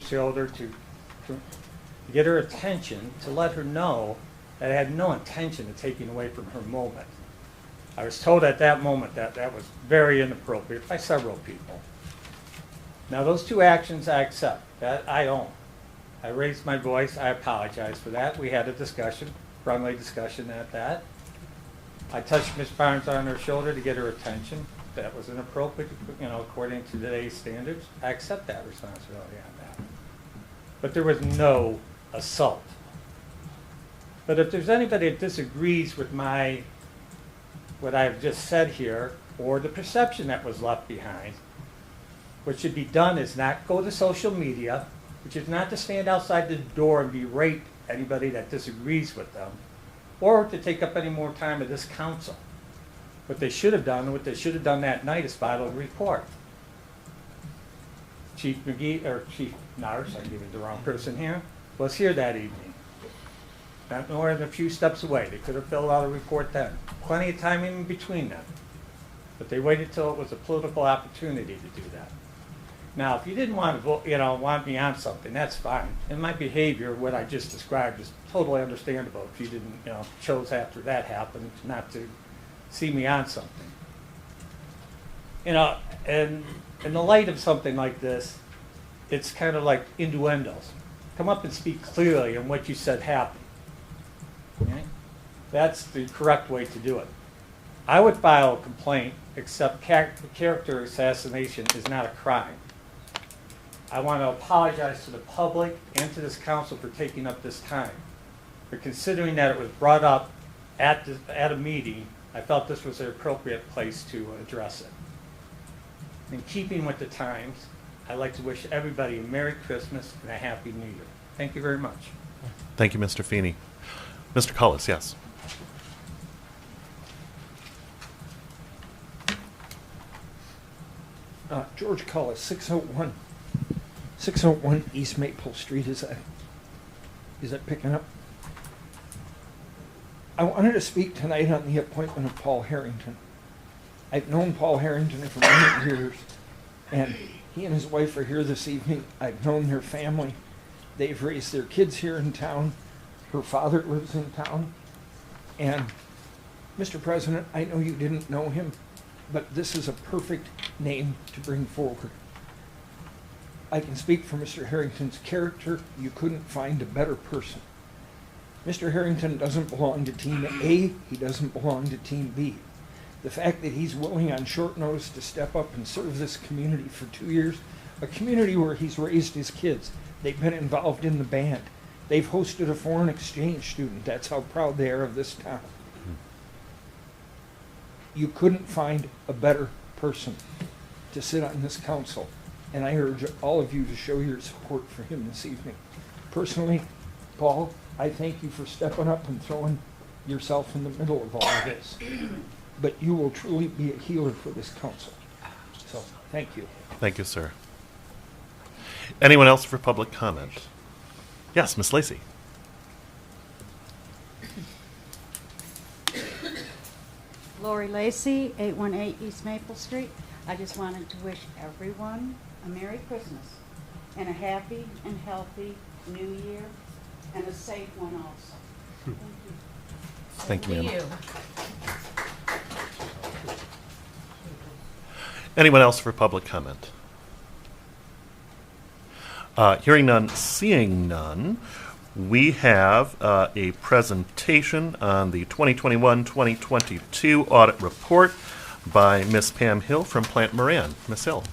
shoulder to get her attention, to let her know that I had no intention of taking away from her moment. I was told at that moment that that was very inappropriate by several people. Now those two actions I accept, that I own. I raised my voice, I apologize for that. We had a discussion, friendly discussion at that. I touched Ms. Barnes on her shoulder to get her attention. That was inappropriate, according to today's standards. I accept that responsibility on that. But there was no assault. But if there's anybody that disagrees with what I've just said here, or the perception that was left behind, what should be done is not go to social media, which is not to stand outside the door and berate anybody that disagrees with them, or to take up any more time of this council. What they should have done, and what they should have done that night, is filed a report. Chief McGee, or Chief Nars, I'm giving the wrong person here, was here that evening. Not more than a few steps away. They could have filled out a report then. Plenty of time in between them. But they waited till it was a political opportunity to do that. Now, if you didn't want to vote, want me on something, that's fine. And my behavior, what I just described, is totally understandable. If you didn't, chose after that happened not to see me on something. And in the light of something like this, it's kind of like innuendos. Come up and speak clearly on what you said happened. Okay? That's the correct way to do it. I would file a complaint, except character assassination is not a crime. I want to apologize to the public and to this council for taking up this time. But considering that it was brought up at a meeting, I felt this was the appropriate place to address it. In keeping with the times, I'd like to wish everybody a Merry Christmas and a Happy New Year. Thank you very much. Thank you, Mr. Feeney. Mr. Cullis, yes. George Cullis, 601 East Maple Street. Is that picking up? I wanted to speak tonight on the appointment of Paul Harrington. I've known Paul Harrington for many years, and he and his wife are here this evening. I've known their family. They've raised their kids here in town. Her father lives in town. And Mr. President, I know you didn't know him, but this is a perfect name to bring forward. I can speak for Mr. Harrington's character. You couldn't find a better person. Mr. Harrington doesn't belong to Team A. He doesn't belong to Team B. The fact that he's willing on short notice to step up and serve this community for 2 years, a community where he's raised his kids. They've been involved in the band. They've hosted a foreign exchange student. That's how proud they are of this town. You couldn't find a better person to sit on this council, and I urge all of you to show your support for him this evening. Personally, Paul, I thank you for stepping up and throwing yourself in the middle of all of this. But you will truly be a healer for this council. So, thank you. Thank you, sir. Anyone else for public comment? Yes, Ms. Lacey. Lori Lacey, 818 East Maple Street. I just wanted to wish everyone a Merry Christmas and a happy and healthy New Year and a safe one also. Thank you. Thank you, ma'am. Anyone else for public comment? Hearing none, seeing none, we have a presentation on the 2021-2022 audit report by Ms. Pam Hill from Plant Moran. Ms. Hill.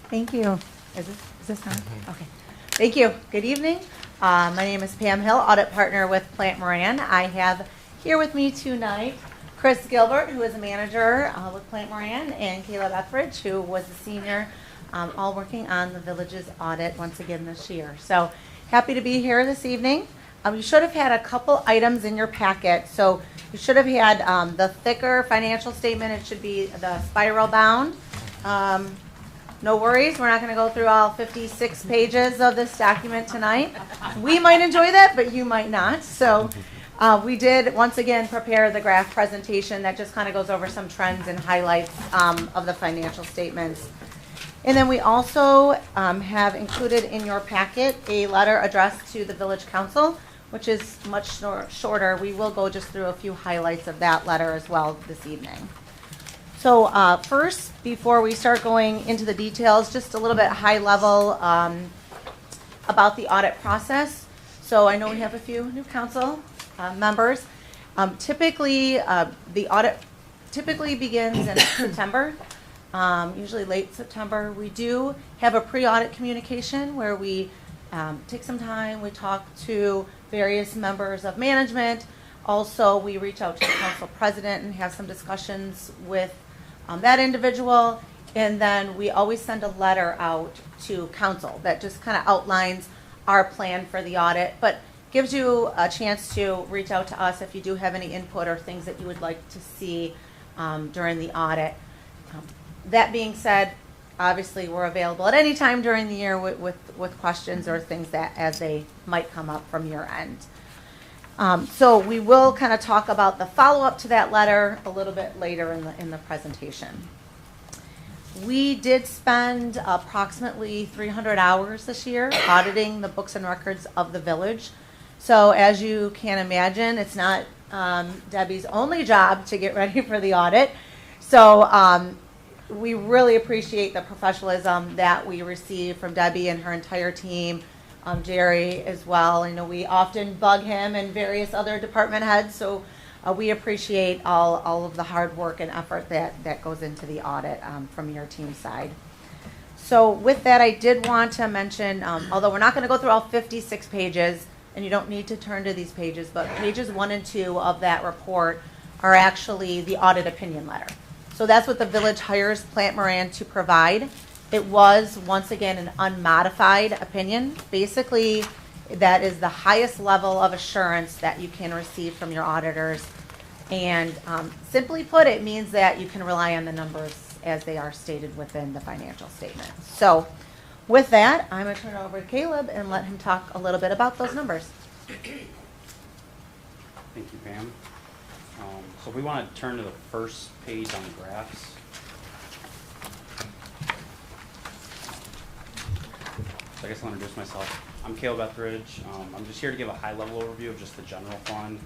Thank you. Is this on? Okay. Thank you. Good evening. My name is Pam Hill, audit partner with Plant Moran. I have here with me tonight Chris Gilbert, who is a manager with Plant Moran, and Caleb Etheridge, who was a senior, all working on the village's audit once again this year. So happy to be here this evening. You should have had a couple items in your packet. So you should have had the thicker financial statement. It should be the spiral bound. No worries, we're not going to go through all 56 pages of this document tonight. We might enjoy that, but you might not. So we did, once again, prepare the graph presentation that just kind of goes over some trends and highlights of the financial statements. And then we also have included in your packet a letter addressed to the village council, which is much shorter. We will go just through a few highlights of that letter as well this evening. So first, before we start going into the details, just a little bit high level about the audit process. So I know we have a few new council members. Typically, the audit typically begins in September, usually late September. We do have a pre-audit communication where we take some time, we talk to various members of management. Also, we reach out to the council president and have some discussions with that individual. And then we always send a letter out to council that just kind of outlines our plan for the audit, but gives you a chance to reach out to us if you do have any input or things that you would like to see during the audit. That being said, obviously we're available at any time during the year with questions or things that as they might come up from your end. So we will kind of talk about the follow-up to that letter a little bit later in the presentation. We did spend approximately 300 hours this year auditing the books and records of the village. So as you can imagine, it's not Debbie's only job to get ready for the audit. So we really appreciate the professionalism that we receive from Debbie and her entire team, Jerry as well. I know we often bug him and various other department heads, so we appreciate all of the hard work and effort that goes into the audit from your team side. So with that, I did want to mention, although we're not going to go through all 56 pages, and you don't need to turn to these pages, but pages 1 and 2 of that report are actually the audit opinion letter. So that's what the village hires Plant Moran to provide. It was, once again, an unmodified opinion. Basically, that is the highest level of assurance that you can receive from your auditors. And simply put, it means that you can rely on the numbers as they are stated within the financial statements. So with that, I'm going to turn it over to Caleb and let him talk a little bit about those numbers. Thank you, Pam. So we want to turn to the first page on the graphs. So I guess I'll introduce myself. I'm Caleb Etheridge. I'm just here to give a high-level overview of just the general fund,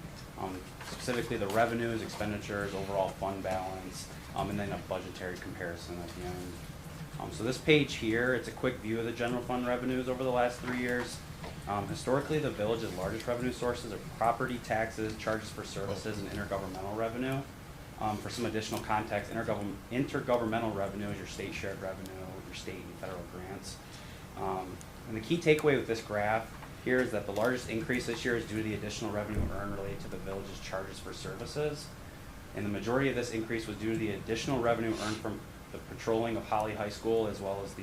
specifically the revenues, expenditures, overall fund balance, and then a budgetary comparison at the end. So this page here, it's a quick view of the general fund revenues over the last 3 years. Historically, the village's largest revenue sources are property taxes, charges for services, and intergovernmental revenue. For some additional context, intergovernmental revenue is your state shared revenue, your state and federal grants. And the key takeaway with this graph here is that the largest increase this year is due to the additional revenue earned related to the village's charges for services. And the majority of this increase was due to the additional revenue earned from the patrolling of Holly High School, as well as the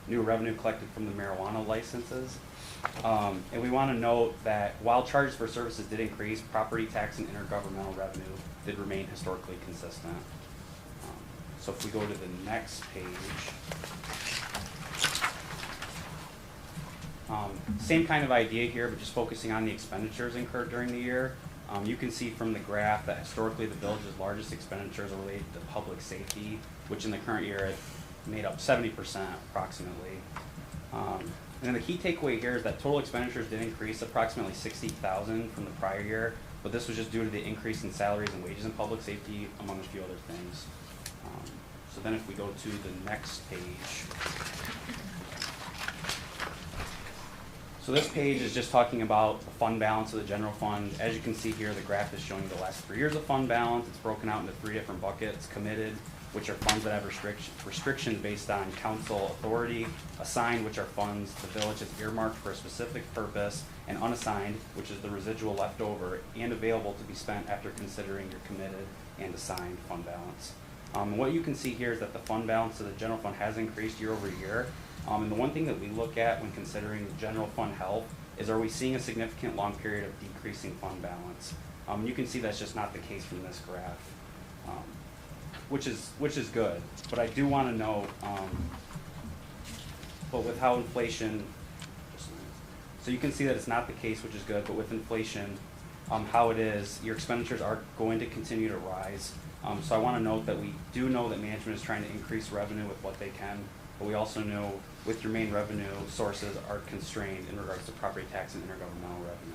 new revenue collected from the marijuana licenses. And we want to note that while charges for services did increase, property tax and intergovernmental revenue did remain historically consistent. So if we go to the next page, same kind of idea here, but just focusing on the expenditures incurred during the year. You can see from the graph that historically the village's largest expenditures are related to public safety, which in the current year it made up 70% approximately. And then the key takeaway here is that total expenditures did increase approximately $60,000 from the prior year, but this was just due to the increase in salaries and wages in public safety, among a few other things. So then if we go to the next page. So this page is just talking about the fund balance of the general fund. As you can see here, the graph is showing the last 3 years of fund balance. It's broken out into 3 different buckets: committed, which are funds that have restrictions based on council authority; assigned, which are funds the village has earmarked for a specific purpose; and unassigned, which is the residual left over and available to be spent after considering your committed and assigned fund balance. What you can see here is that the fund balance of the general fund has increased year over year. And the one thing that we look at when considering general fund health is, are we seeing a significant long period of decreasing fund balance? You can see that's just not the case from this graph, which is good. But I do want to note, but with how inflation, so you can see that it's not the case, which is good. But with inflation, how it is, your expenditures are going to continue to rise. So I want to note that we do know that management is trying to increase revenue with what they can. but we also know with your main revenue sources are constrained in regards to property tax and intergovernmental revenue.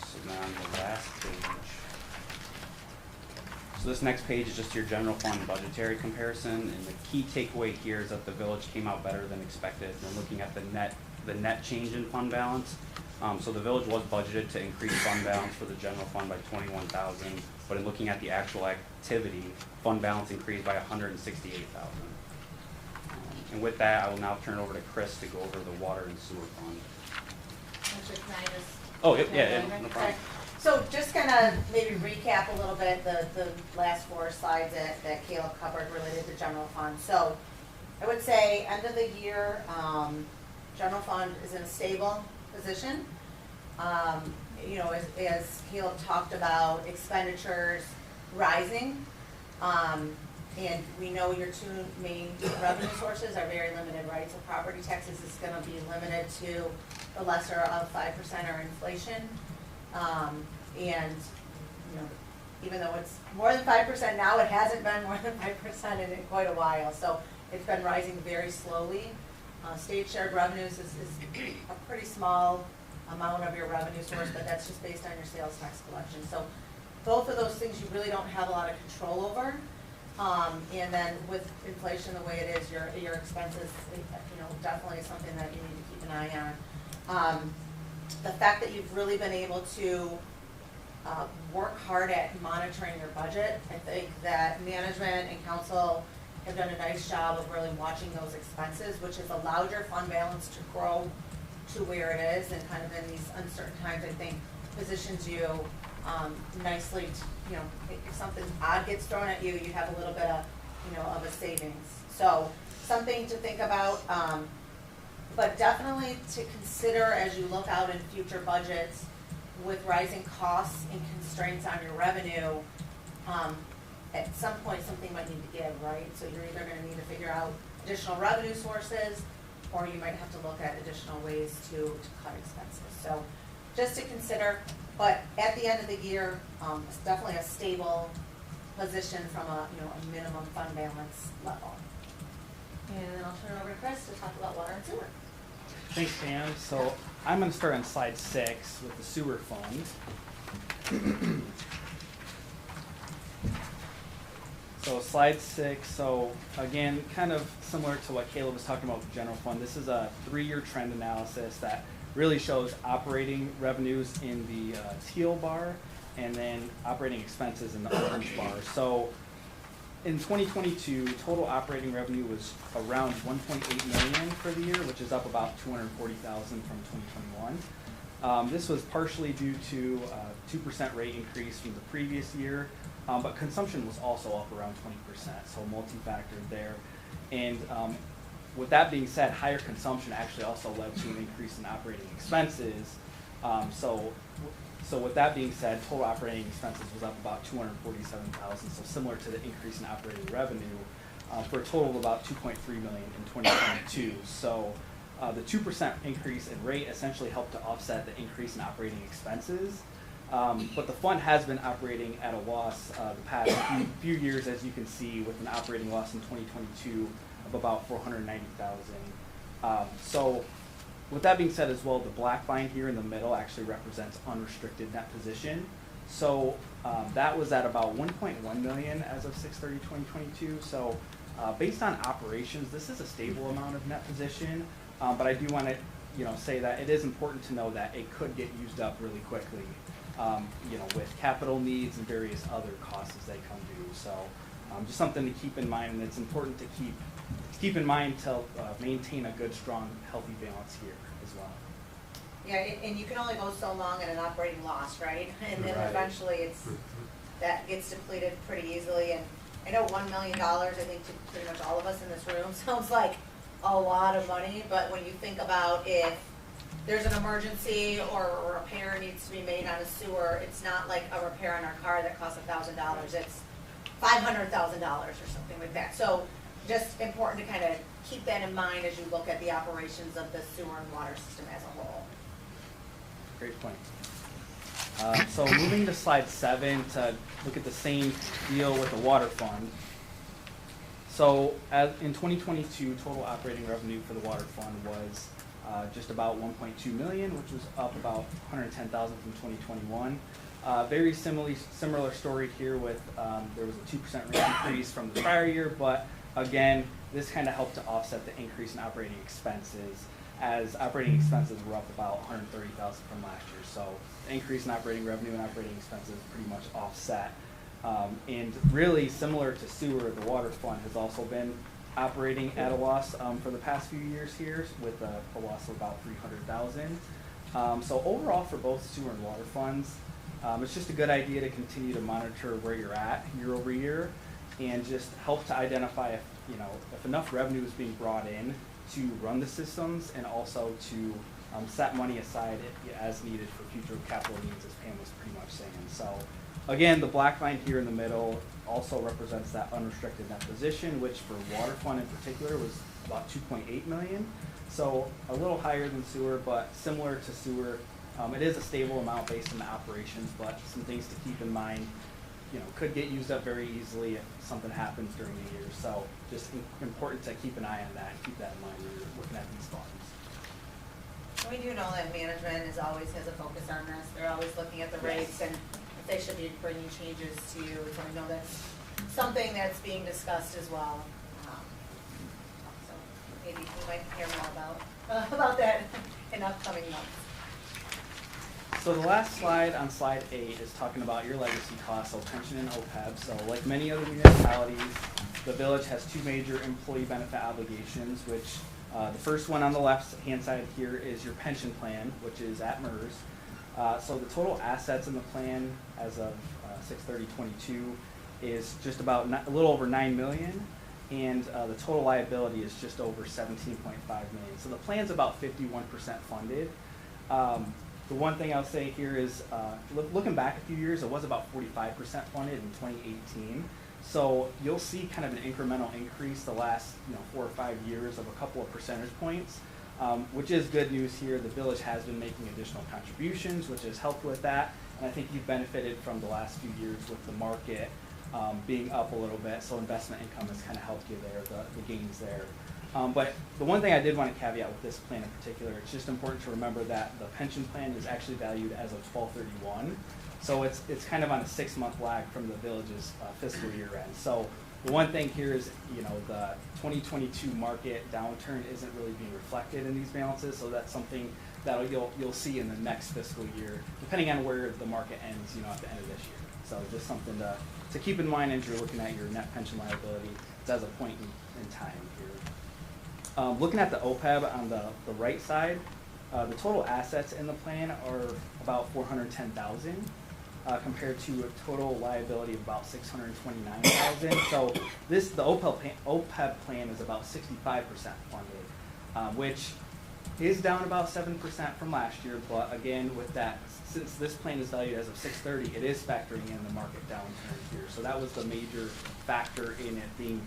So now on the last page. So this next page is just your general fund budgetary comparison, and the key takeaway here is that the village came out better than expected. We're looking at the net change in fund balance. So the village was budgeted to increase fund balance for the general fund by 21,000, but in looking at the actual activity, fund balance increased by 168,000. And with that, I will now turn it over to Chris to go over the water and sewer fund. Actually, can I just? Oh, yeah, no problem. So just gonna maybe recap a little bit the last 4 slides that Caleb covered related to general fund. So I would say end of the year, general fund is in a stable position. You know, as Caleb talked about, expenditures rising. And we know your 2 main revenue sources are very limited, right? So property taxes is gonna be limited to the lesser of 5% or inflation. And, you know, even though it's more than 5% now, it hasn't been more than 5% in quite a while. So it's been rising very slowly. State shared revenues is a pretty small amount of your revenue source, but that's just based on your sales tax collection. So both of those things you really don't have a lot of control over. And then with inflation the way it is, your expenses, you know, definitely is something that you need to keep an eye on. The fact that you've really been able to work hard at monitoring your budget, I think that management and council have done a nice job of really watching those expenses, which has allowed your fund balance to grow to where it is, and kind of in these uncertain times, I think positions you nicely to, you know, if something odd gets thrown at you, you have a little bit of, you know, of a savings. So something to think about, but definitely to consider as you look out in future budgets with rising costs and constraints on your revenue. At some point, something might need to give, right? So you're either gonna need to figure out additional revenue sources, or you might have to look at additional ways to cut expenses. So just to consider, but at the end of the year, it's definitely a stable position from a, you know, a minimum fund balance level. And then I'll turn it over to Chris to talk about water and sewer. Thanks, Pam. So I'm going to start on slide 6 with the sewer fund. So slide 6, so again, kind of similar to what Caleb was talking about with the general fund. This is a 3-year trend analysis that really shows operating revenues in the teal bar and then operating expenses in the orange bar. So in 2022, total operating revenue was around 1.8 million for the year, which is up about 240,000 from 2021. This was partially due to a 2% rate increase from the previous year, but consumption was also up around 20%, so multi-factored there. And with that being said, higher consumption actually also led to an increase in operating expenses. So with that being said, total operating expenses was up about 247,000, so similar to the increase in operating revenue, for a total of about 2.3 million in 2022. So the 2% increase in rate essentially helped to offset the increase in operating expenses. But the fund has been operating at a loss the past few years, as you can see, with an operating loss in 2022 of about 490,000. So with that being said as well, the black line here in the middle actually represents unrestricted net position. So that was at about 1.1 million as of 6/30/2022. So based on operations, this is a stable amount of net position, but I do want to, you know, say that it is important to know that it could get used up really quickly, you know, with capital needs and various other costs as they come due. So just something to keep in mind, and it's important to keep in mind to maintain a good, strong, healthy balance here as well. Yeah, and you can only go so long at an operating loss, right? And then Right. eventually that gets depleted pretty easily. And I know $1 million, I think to pretty much all of us in this room, sounds like a lot of money, but when you think about if there's an emergency or a repair needs to be made on a sewer, it's not like a repair on our car that costs $1,000. It's $500,000 or something like that. So just important to kind of keep that in mind as you look at the operations of the sewer and water system as a whole. Great point. So moving to slide 7 to look at the same deal with the water fund. So in 2022, total operating revenue for the water fund was just about 1.2 million, which was up about 110,000 from 2021. Very similar story here with there was a 2% increase from the prior year, but again, this kind of helped to offset the increase in operating expenses, as operating expenses were up about 130,000 from last year. So the increase in operating revenue and operating expenses pretty much offset. And really similar to sewer, the water fund has also been operating at a loss for the past few years here, with a loss of about 300,000. So overall, for both sewer and water funds, it's just a good idea to continue to monitor where you're at year over year, and just help to identify if enough revenue is being brought in to run the systems, and also to set money aside as needed for future capital needs, as Pam was pretty much saying. So again, the black line here in the middle also represents that unrestricted net position, which for water fund in particular was about 2.8 million. So a little higher than sewer, but similar to sewer. It is a stable amount based on the operations, but some things to keep in mind, could get used up very easily if something happens during the year. So just important to keep an eye on that and keep that in mind when you're looking at these funds. We do know that management always has a focus on this. They're always looking at the rates and if they should be bringing changes to you. So I know that's something that's being discussed as well. So maybe we might hear more about that in upcoming months. So the last slide on slide 8 is talking about your legacy costs, so pension and OPEB. So like many other municipalities, the village has two major employee benefit obligations, which the first one on the left-hand side here is your pension plan, which is at MERS. So the total assets in the plan as of 6/30/22 is just about a little over 9 million, and the total liability is just over 17.5 million. So the plan's about 51% funded. The one thing I'll say here is, looking back a few years, it was about 45% funded in 2018. So you'll see kind of an incremental increase the last 4 or 5 years of a couple of percentage points, which is good news here. The village has been making additional contributions, which has helped with that. And I think you've benefited from the last few years with the market being up a little bit. So investment income has kind of helped you there, the gains there. But the one thing I did want to caveat with this plan in particular, it's just important to remember that the pension plan is actually valued as of 12/31. So it's kind of on a 6-month lag from the village's fiscal year end. So the one thing here is, the 2022 market downturn isn't really being reflected in these balances. So that's something that you'll see in the next fiscal year, depending on where the market ends, at the end of this year. So just something to keep in mind as you're looking at your net pension liability. It's as a point in time here. Looking at the OPEB on the right side, the total assets in the plan are about 410,000 compared to a total liability of about 629,000. So the OPEB plan is about 65% funded, which is down about 7% from last year. But again, with that, since this plan is valued as of 6/30, it is factoring in the market downturn here. So that was the major factor in it being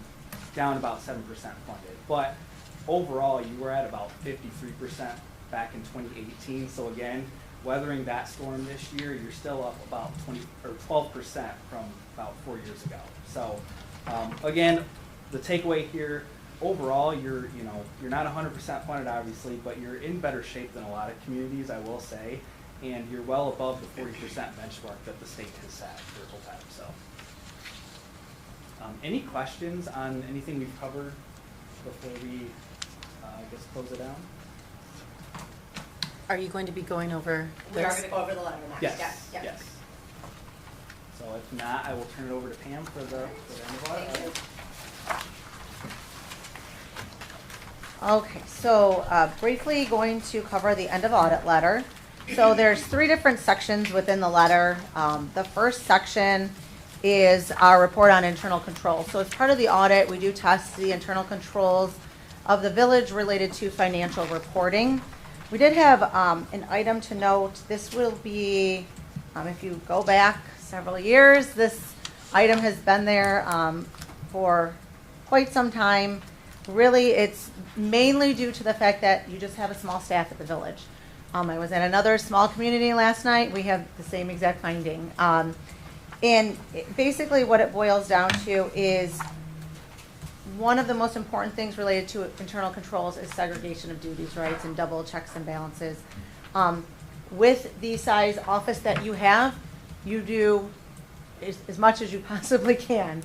down about 7% funded. But overall, you were at about 53% back in 2018. So again, weathering that storm this year, you're still up about 12% from about 4 years ago. So again, the takeaway here, overall, you're not 100% funded, obviously, but you're in better shape than a lot of communities, I will say, and you're well above the 40% benchmark that the state has set for OPEB. So, any questions on anything we've covered before we, close it down? Are you going to be going over this? We are going to go over the letter next. Yes. So if not, I will turn it over to Pam for the end of audit. Thank you. Okay, so briefly going to cover the end of audit letter. So there's 3 different sections within the letter. The first section is our report on internal controls. So as part of the audit, we do test the internal controls of the village related to financial reporting. We did have an item to note. This will be, if you go back several years, this item has been there for quite some time. Really, it's mainly due to the fact that you just have a small staff at the village. I was at another small community last night. We have the same exact finding. Basically what it boils down to is one of the most important things related to internal controls is segregation of duties, rights, and double checks and balances. With the size office that you have, you do as much as you possibly can.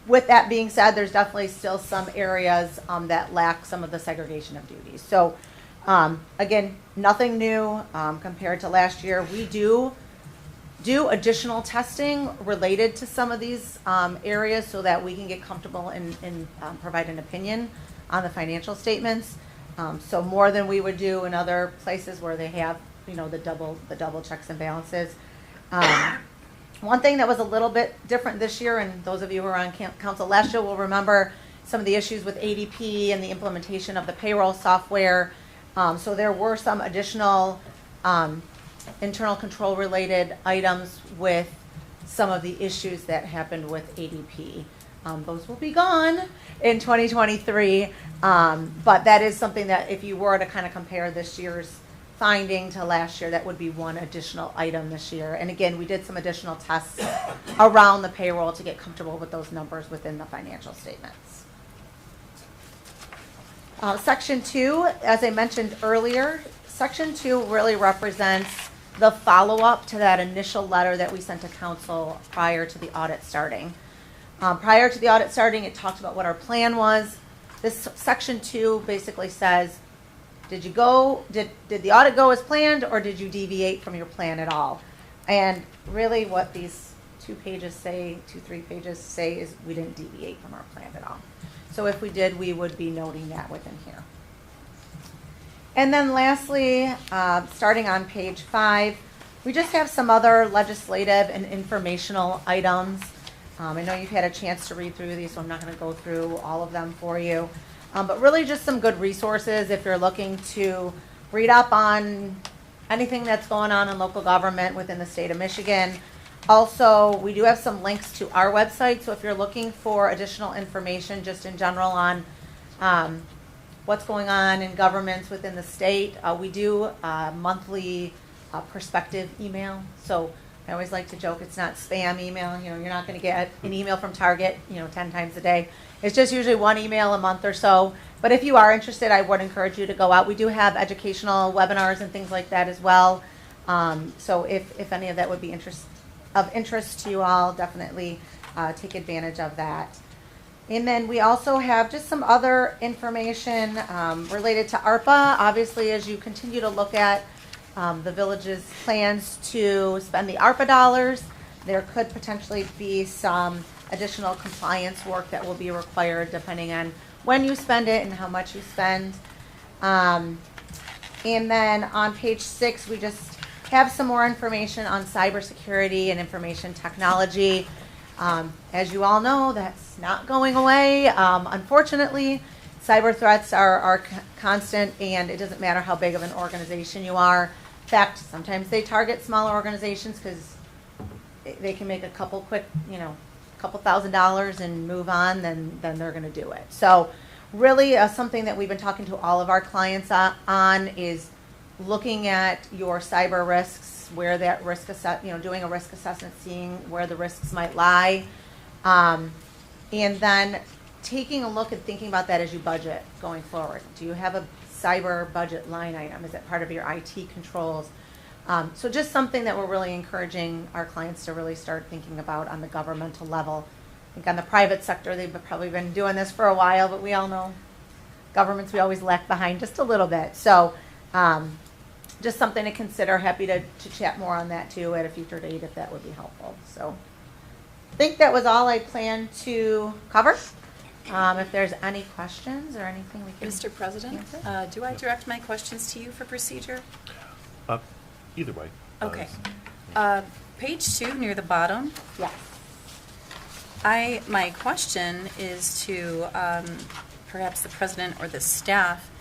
With that being said, there's definitely still some areas that lack some of the segregation of duties. So again, nothing new compared to last year. We do additional testing related to some of these areas so that we can get comfortable and provide an opinion on the financial statements. So more than we would do in other places where they have, the double checks and balances. One thing that was a little bit different this year, and those of you who were on council last year will remember some of the issues with ADP and the implementation of the payroll software. So there were some additional internal control related items with some of the issues that happened with ADP. Those will be gone in 2023, but that is something that if you were to kind of compare this year's finding to last year, that would be one additional item this year. And again, we did some additional tests around the payroll to get comfortable with those numbers within the financial statements. Section 2, as I mentioned earlier, Section 2 really represents the follow-up to that initial letter that we sent to council prior to the audit starting. Prior to the audit starting, it talked about what our plan was. This Section 2 basically says, did the audit go as planned, or did you deviate from your plan at all? And really what these 3 pages say is we didn't deviate from our plan at all. So if we did, we would be noting that within here. And then lastly, starting on page 5, we just have some other legislative and informational items. I know you've had a chance to read through these, so I'm not going to go through all of them for you. But really just some good resources if you're looking to read up on anything that's going on in local government within the state of Michigan. Also, we do have some links to our website, so if you're looking for additional information just in general on what's going on in governments within the state, we do monthly perspective email. So I always like to joke it's not spam email. You're not going to get an email from Target 10 times a day. It's just usually one email a month or so. But if you are interested, I would encourage you to go out. We do have educational webinars and things like that as well. So if any of that would be of interest to you all, definitely take advantage of that. And then we also have just some other information related to ARPA. Obviously, as you continue to look at the village's plans to spend the ARPA dollars, there could potentially be some additional compliance work that will be required depending on when you spend it and how much you spend. And then on page 6, we just have some more information on cybersecurity and information technology. As you all know, that's not going away. Unfortunately, cyber threats are constant, and it doesn't matter how big of an organization you are. In fact, sometimes they target smaller organizations because they can make a couple quick, couple $1,000s and move on, then they're going to do it. So really something that we've been talking to all of our clients on is looking at your cyber risks, where that risk doing a risk assessment, seeing where the risks might lie, and then taking a look and thinking about that as you budget going forward. Do you have a cyber budget line item? Is it part of your IT controls? So just something that we're really encouraging our clients to really start thinking about on the governmental level. I think on the private sector, they've probably been doing this for a while, but we all know governments, we always lag behind just a little bit. So just something to consider. Happy to chat more on that too at a future date if that would be helpful. So I think that was all I planned to cover. If there's any questions or anything we can Mr. President, answer. do I direct my questions to you for procedure? Either way. Okay. Page 2 near the bottom. Yes. My question is to perhaps the president or the staff.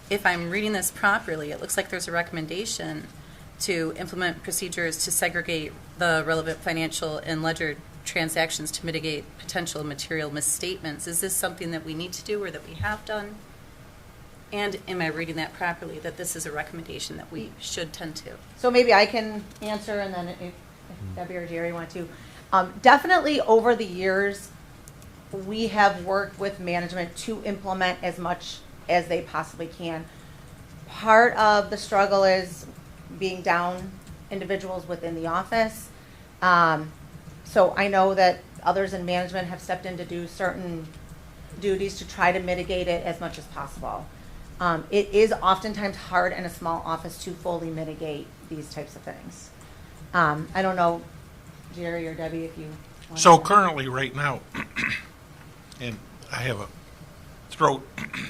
If I'm reading this properly, it looks like there's a recommendation to implement procedures to segregate the relevant financial and ledger transactions to mitigate potential material misstatements. Is this something that we need to do or that we have done? And am I reading that properly, that this is a recommendation that we should tend to? So maybe I can answer, and then if Debbie or Jerry want to. Definitely over the years, we have worked with management to implement as much as they possibly can. Part of the struggle is being down individuals within the office. So I know that others in management have stepped in to do certain duties to try to mitigate it as much as possible. It is oftentimes hard in a small office to fully mitigate these types of things. I don't know, Jerry or Debbie, if you want So to. currently, right now, and I have a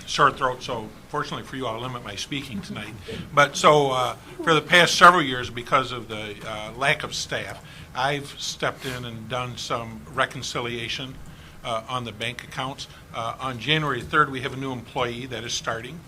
sore throat, so fortunately for you, I'll limit my speaking tonight. But so for the past several years, because of the lack of staff, I've stepped in and done some reconciliation on the bank accounts. On January 3rd, we have a new employee that is starting.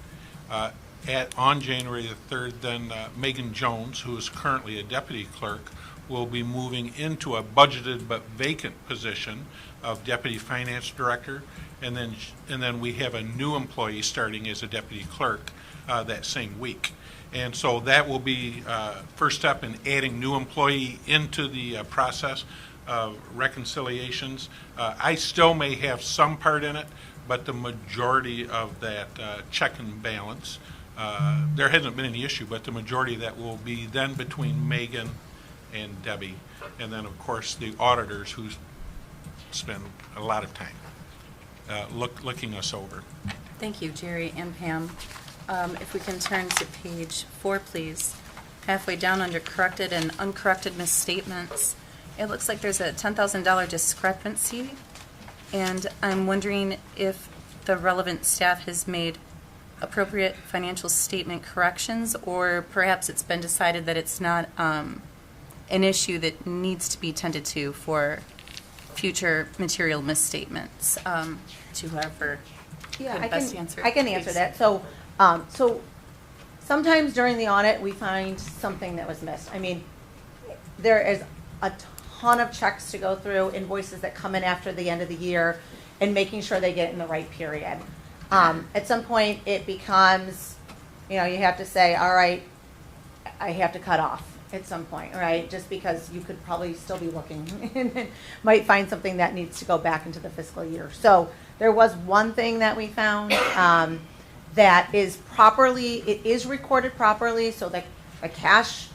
On January the 3rd, then Megan Jones, who is currently a deputy clerk, will be moving into a budgeted but vacant position of deputy finance director, and then we have a new employee starting as a deputy clerk that same week. And so that will be first step in adding new employee into the process of reconciliations. I still may have some part in it, but the majority of that check and balance, there hasn't been any issue, but the majority of that will be then between Megan and Debbie, and then of course the auditors who spend a lot of time looking us over. Thank you, Jerry and Pam. If we can turn to page 4, please. Halfway down under corrected and uncorrected misstatements, it looks like there's a $10,000 discrepancy, and I'm wondering if the relevant staff has made appropriate financial statement corrections, or perhaps it's been decided that it's not an issue that needs to be tended to for future material misstatements. To whoever Yeah, could best answer. I can answer please. that. So, so sometimes during the audit, we find something that was missed. I mean, there is a ton of checks to go through, invoices that come in after the end of the year, and making sure they get in the right period. At some point, it becomes, you have to say, all right, I have to cut off at some point, right? Just because you could probably still be looking and might find something that needs to go back into the fiscal year. So there was one thing that we found that is it is recorded properly, so that the cash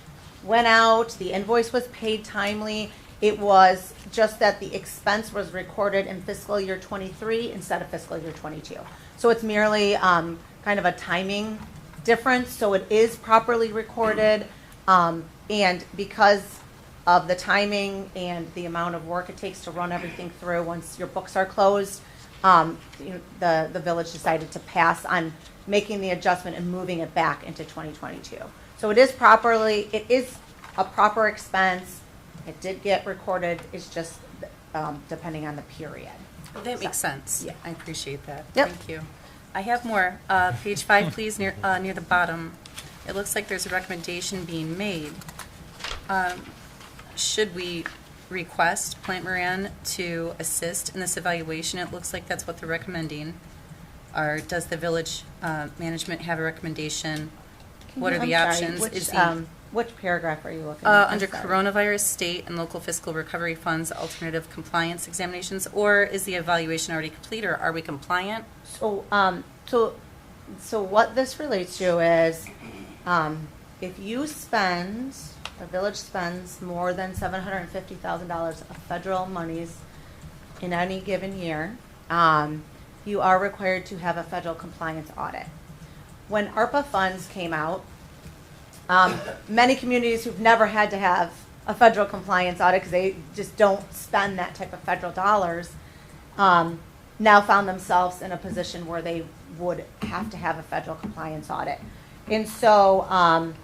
went out, the invoice was paid timely. It was just that the expense was recorded in fiscal year 23 instead of fiscal year 22. So it's merely kind of a timing difference. So it is properly recorded. And because of the timing and the amount of work it takes to run everything through once your books are closed, the village decided to pass on making the adjustment and moving it back into 2022. So it is a proper expense. It did get recorded. It's just depending on the period. That makes sense. Yeah. I appreciate that. Yep. Thank you. I have more. Page 5, please, near the bottom. It looks like there's a recommendation being made. Should we request Plant Moran to assist in this evaluation? It looks like that's what they're recommending. Or does the village management have a recommendation? What are the options? Which paragraph are you looking at? Under I'm sorry. coronavirus, state, and local fiscal recovery funds, alternative compliance examinations, or is the evaluation already complete, or are we compliant? So, so what this relates to is, if the village spends more than $750,000 of federal monies in any given year, you are required to have a federal compliance audit. When ARPA funds came out, many communities who've never had to have a federal compliance audit because they just don't spend that type of federal dollars, now found themselves in a position where they would have to have a federal compliance audit. And so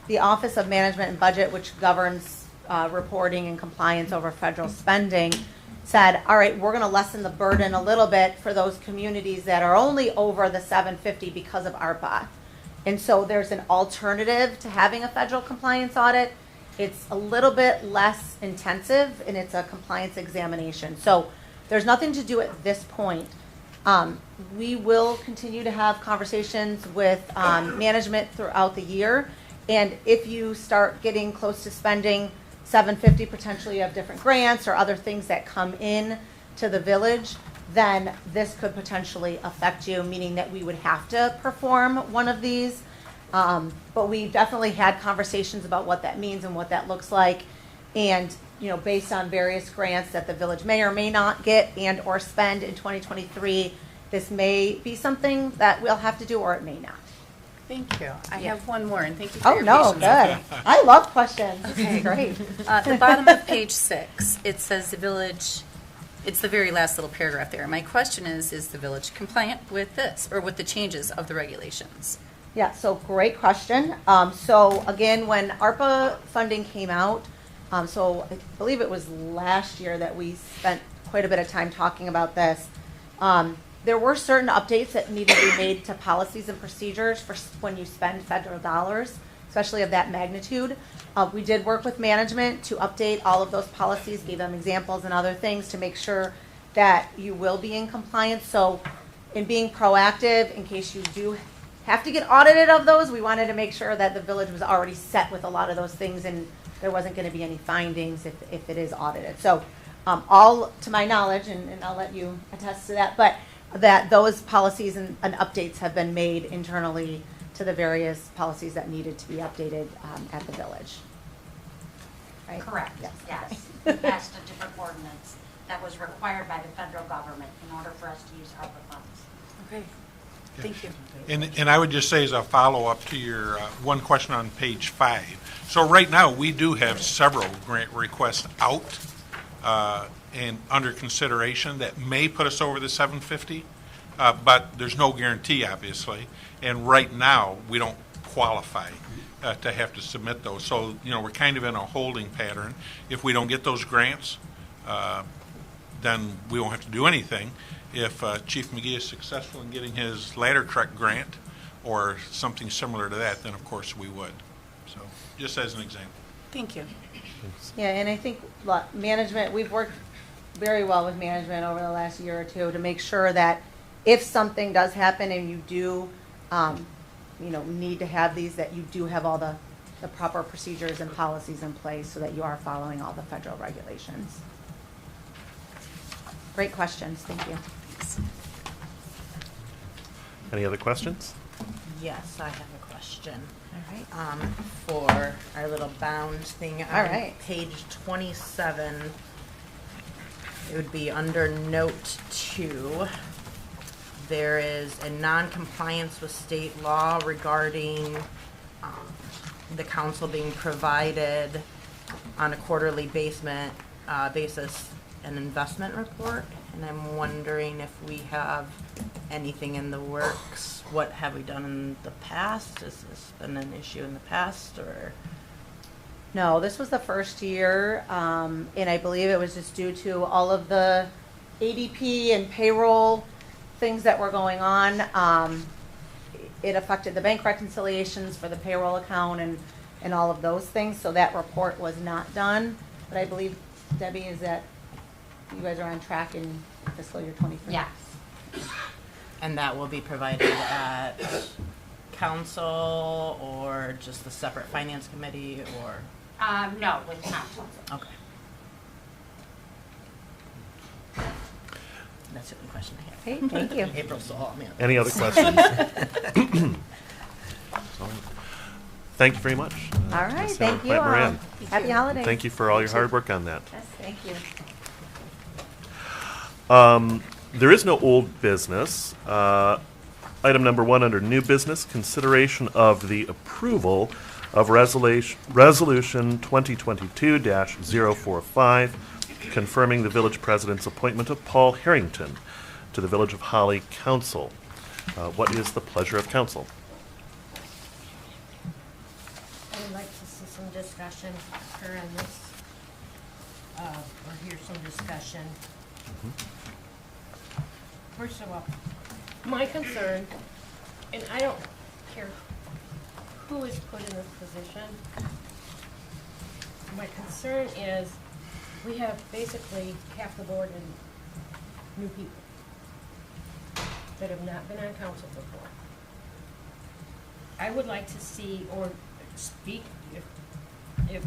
the Office of Management and Budget, which governs reporting and compliance over federal spending, said, all right, we're going to lessen the burden a little bit for those communities that are only over the 750 because of ARPA. And so there's an alternative to having a federal compliance audit. It's a little bit less intensive, and it's a compliance examination. So there's nothing to do at this point. We will continue to have conversations with management throughout the year. And if you start getting close to spending $750, potentially of different grants or other things that come in to the village, then this could potentially affect you, meaning that we would have to perform one of these. But we definitely had conversations about what that means and what that looks like. And, based on various grants that the village may or may not get and or spend in 2023, this may be something that we'll have to do or it may not. Thank you. I have one more, and thank you for Oh, your no, patience. good. I love questions. This is great. The bottom of page 6, it says the village, it's the very last little paragraph there. My question is the village compliant with this, or with the changes of the regulations? Yeah, so great question. So again, when ARPA funding came out, so I believe it was last year that we spent quite a bit of time talking about this. There were certain updates that needed to be made to policies and procedures for when you spend federal dollars, especially of that magnitude. We did work with management to update all of those policies, gave them examples and other things to make sure that you will be in compliance. So in being proactive, in case you do have to get audited of those, we wanted to make sure that the village was already set with a lot of those things and there wasn't going to be any findings if it is audited. So all to my knowledge, and I'll let you attest to that, but that those policies and updates have been made internally to the various policies that needed to be updated at the village. Right? Correct, Yes. yes. We passed a different ordinance that was required by the federal government in order for us to use ARPA funds. Okay, thank you. And I would just say as a follow-up to your one question on page 5. So right now, we do have several grant requests out and under consideration that may put us over the 750, but there's no guarantee, obviously. And right now, we don't qualify to have to submit those. So, we're kind of in a holding pattern. If we don't get those grants, then we won't have to do anything. If Chief McGee is successful in getting his ladder truck grant or something similar to that, then of course we would. So, just as an example. Thank you. Yeah, and I think management, we've worked very well with management over the last year or two to make sure that if something does happen and you do, need to have these, that you do have all the proper procedures and policies in place so that you are following all the federal regulations. Great questions, thank you. Any other questions? Yes, I have a question. All right. For our little bound thing All on right. page 27, it would be under note 2. There is a non-compliance with state law regarding the council being provided on a quarterly basis an investment report, and I'm wondering if we have anything in the works. What have we done in the past? Has this been an issue in the past, or? No, this was the first year, and I believe it was just due to all of the ADP and payroll things that were going on. It affected the bank reconciliations for the payroll account and all of those things, so that report was not done. But I believe, Debbie, is that you guys are on track in fiscal year 23? Yes. And that will be provided at council or just the separate finance committee, or? No, with council. Okay. That's the only question I have. Okay, thank you. April Saul, man. Any other questions? Thank you very much. All right, Ms. thank you. Plant Moran. Happy holidays. Thank you for all your hard work on that. Yes, thank you. There is no old business. Item number 1 under new business, consideration of the approval of resolution 2022-045, confirming the village president's appointment of Paul Harrington to the Village of Holly Council. What is the pleasure of council? I would like to see some discussion occur on this, or hear some discussion. First of all, my concern, and I don't care who is put in this position, my concern is we have basically half the board and new people that have not been on council before. I would like to see or speak, if the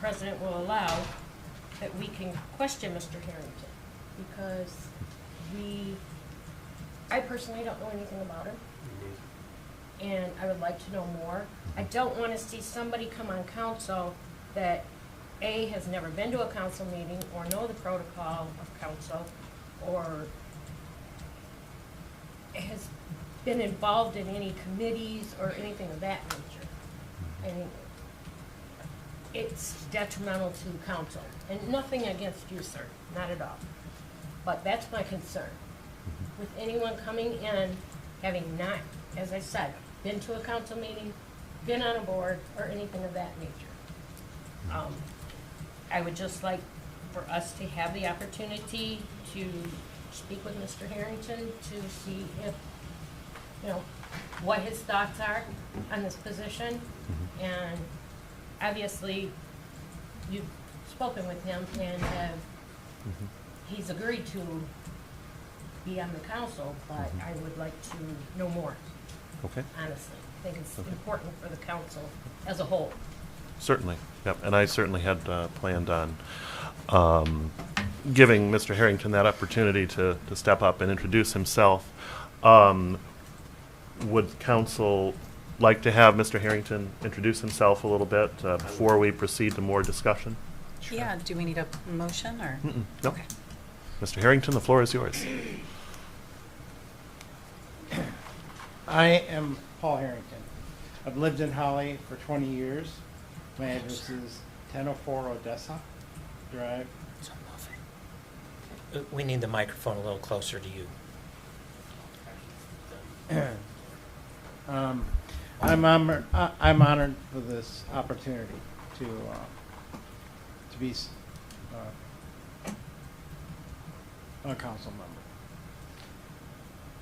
president will allow, that we can question Mr. Harrington, because I personally don't know anything about him. And I would like to know more. I don't want to see somebody come on council that A, has never been to a council meeting or know the protocol of council or has been involved in any committees or anything of that nature. And it's detrimental to the council. And nothing against you, sir, not at all. But that's my concern. With anyone coming in, having not, as I said, been to a council meeting, been on a board, or anything of that nature. I would just like for us to have the opportunity to speak with Mr. Harrington to see if, you know, what his thoughts are on this position. And obviously, you've spoken with him and have, he's agreed to be on the council, but I would like to know more, Okay, honestly. I think it's important for the council as a whole. certainly. Yep, and I certainly had planned on giving Mr. Harrington that opportunity to step up and introduce himself. Would council like to have Mr. Harrington introduce himself a little bit before we proceed to more discussion? Yeah, do we need a motion or? No. Okay. Mr. Harrington, the floor is yours. I am Paul Harrington. I've lived in Holly for 20 years. My address is 1004 Odessa Drive. We need the microphone a little closer to you. I'm honored for this opportunity to be a council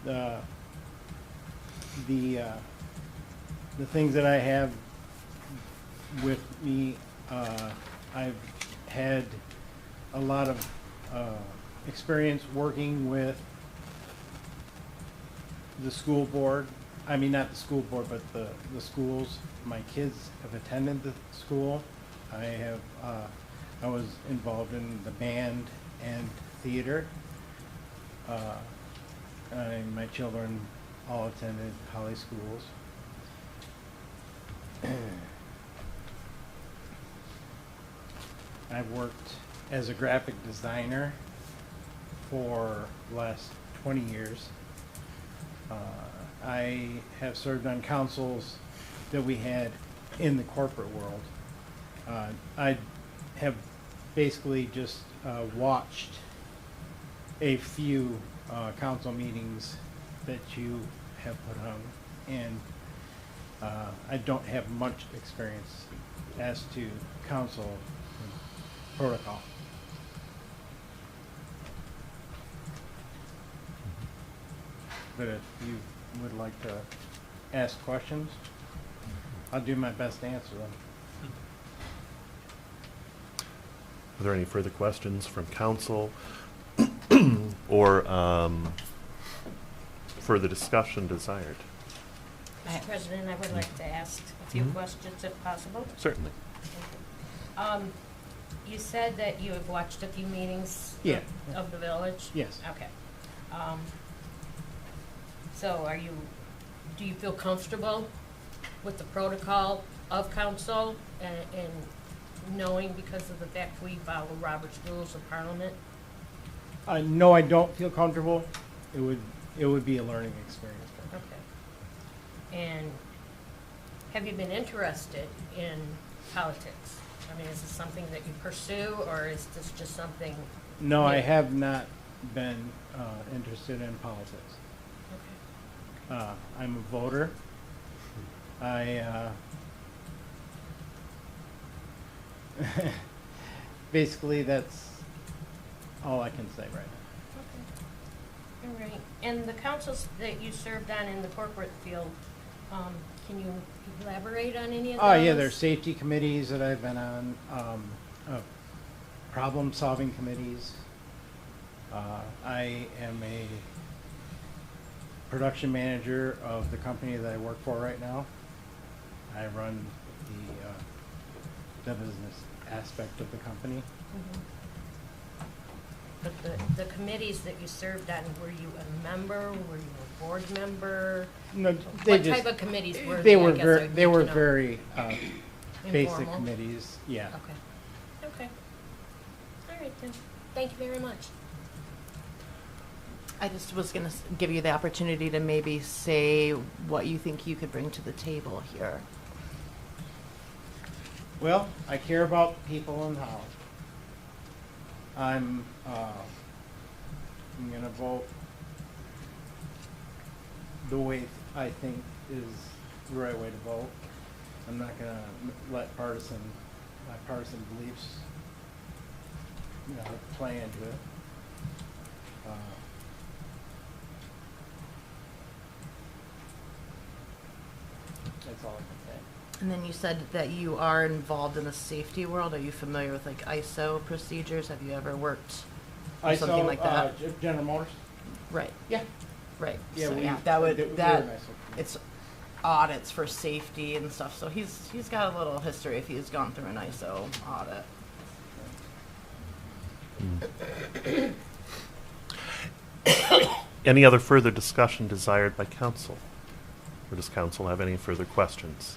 member. The things that I have with me, I've had a lot of experience working with the school board. I mean, not the school board, but the schools. My kids have attended the school. I was involved in the band and theater. My children all attended Holly schools. I've worked as a graphic designer for the last 20 years. I have served on councils that we had in the corporate world. I have basically just watched a few council meetings that you have put on, and I don't have much experience as to council protocol. But if you would like to ask questions, I'll do my best to answer them. Are there any further questions from council or further discussion desired? Mr. President, I would like to ask a few questions if possible. Certainly. You said that you have watched a few meetings Yeah. of the village? Yes. Okay. So do you feel comfortable with the protocol of council and knowing because of the fact we follow Robert's Rules of Parliament? No, I don't feel comfortable. It would be a learning experience for me. Okay. And have you been interested in politics? I mean, is this something that you pursue, or is this just something? No, I new? have not been interested in politics. Okay. I'm a voter. Basically, that's all I can say right now. All right. And the councils that you served on in the corporate field, can you elaborate on any of those? Oh, yeah, there's safety committees that I've been on, problem-solving committees. I am a production manager of the company that I work for right now. I run the business aspect of the company. But the committees that you served on, were you a member? Were you a board member? No, What type of committees were they they? were I guess I very would they need were to know. very basic Informal? committees. Yeah. Okay. Okay. All right then. Thank you very much. I just was going to give you the opportunity to maybe say what you think you could bring to the table here. Well, I care about people in Holland. I'm gonna vote the way I think is the right way to vote. I'm not gonna let my partisan beliefs, play into it. That's all I can say. And then you said that you are involved in the safety world. Are you familiar with like ISO procedures? Have you ever worked or something like that? General Motors. Right. Yeah. Right. Yeah, So, we- yeah, that would we're an that ISO company. it's audits for safety and stuff. So he's got a little history if he's gone through an ISO audit. Any other further discussion desired by council? Or does council have any further questions?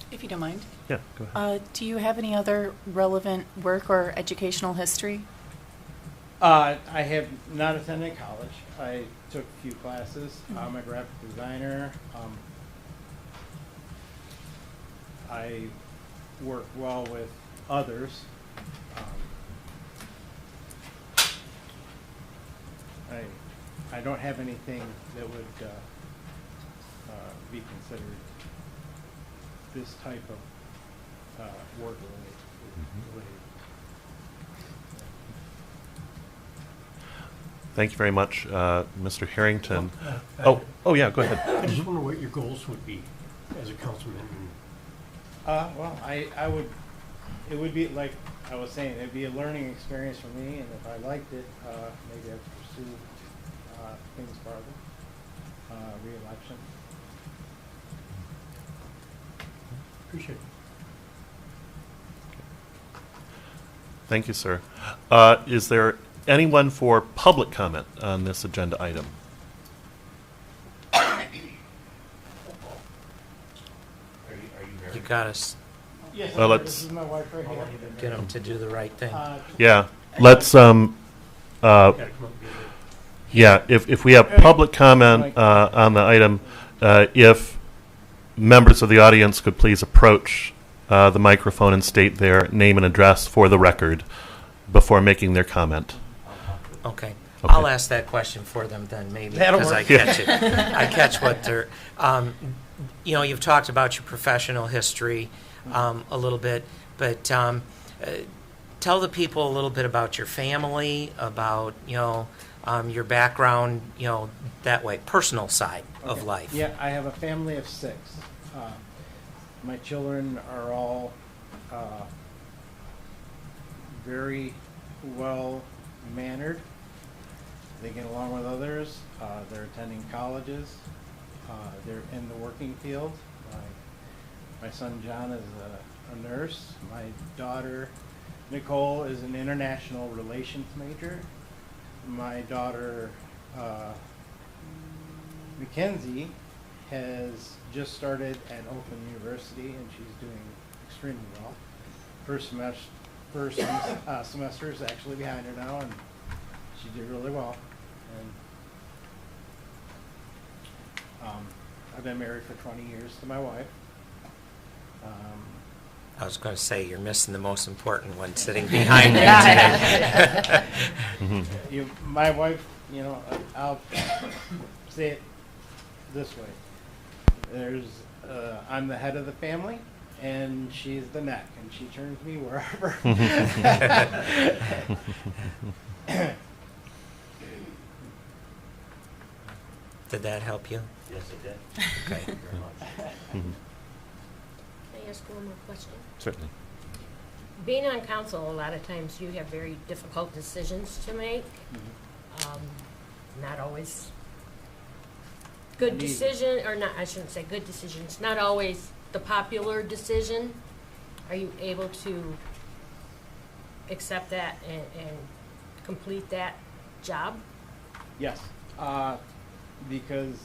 If you don't mind. Yeah, go ahead. Do you have any other relevant work or educational history? I have not attended college. I took a few classes. I'm a graphic designer. I work well with others. I don't have anything that would be considered this type of work related. Thank you very much, Mr. Harrington. Oh, yeah, go ahead. I just wonder what your goals would be as a councilman. Well, it would be like I was saying, it'd be a learning experience for me, and if I liked it, maybe I'd pursue things farther, re-election. Appreciate it. Thank you, sir. Is there anyone for public comment on this agenda item? You got us, Yes, Well, sir, let's- this is my wife right here. get them to do the right thing. Yeah, let's, Gotta come up with it. yeah, if we have public comment on the item, if members of the audience could please approach the microphone and state their name and address for the record before making their comment. Okay. Okay. I'll ask that question for them then, maybe, That'll because I work. catch it. I catch what they're, you've talked about your professional history a little bit, but tell the people a little bit about your family, about, your background, that way, personal side of Okay. life. Yeah, I have a family of 6. My children are all very well mannered. They get along with others. They're attending colleges. They're in the working field. My son John is a nurse. My daughter Nicole is an international relations major. My daughter Mackenzie has just started at Oakland University, and she's doing extremely well. First semester is actually behind her now, and she did really well. And I've been married for 20 years to my wife. I was going to say, you're missing the most important one sitting behind you today. My wife, I'll say it this way. I'm the head of the family, and she's the neck, and she turns me wherever. Did that help you? Yes, it did. Okay. Thank you very much. Can I ask one more question? Certainly. Being on council, a lot of times you have very difficult decisions to make. Not always good Indeed. decision, or not, I shouldn't say good decisions, not always the popular decision. Are you able to accept that and complete that job? Yes, because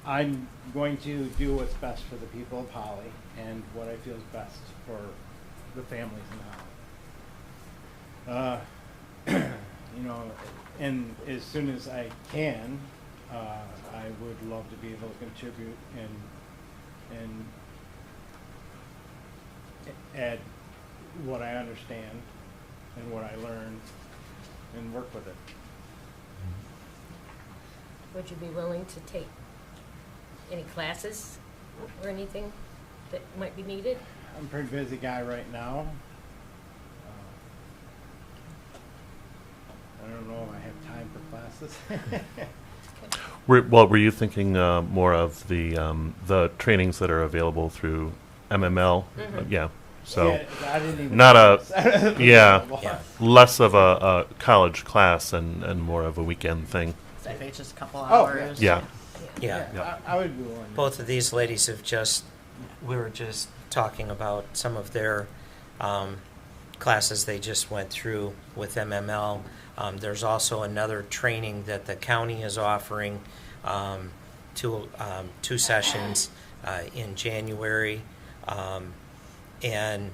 I'm going to do what's best for the people of Holly and what I feel is best for the families in Holly. You know, and as soon as I can, I would love to be able to contribute and add what I understand and what I learn and work with it. Would you be willing to take any classes or anything that might be needed? I'm a pretty busy guy right now. I don't know if I have time for classes. Were you thinking more of the trainings that are available through MML? Yeah. So Yeah, I didn't even not notice. yeah, Yeah. less of a college class and more of a weekend thing. So if it's just a couple Oh, hours. Yeah. Yeah. I would be willing. Both of these ladies have we were just talking about some of their classes they just went through with MML. There's also another training that the county is offering, two sessions in January. And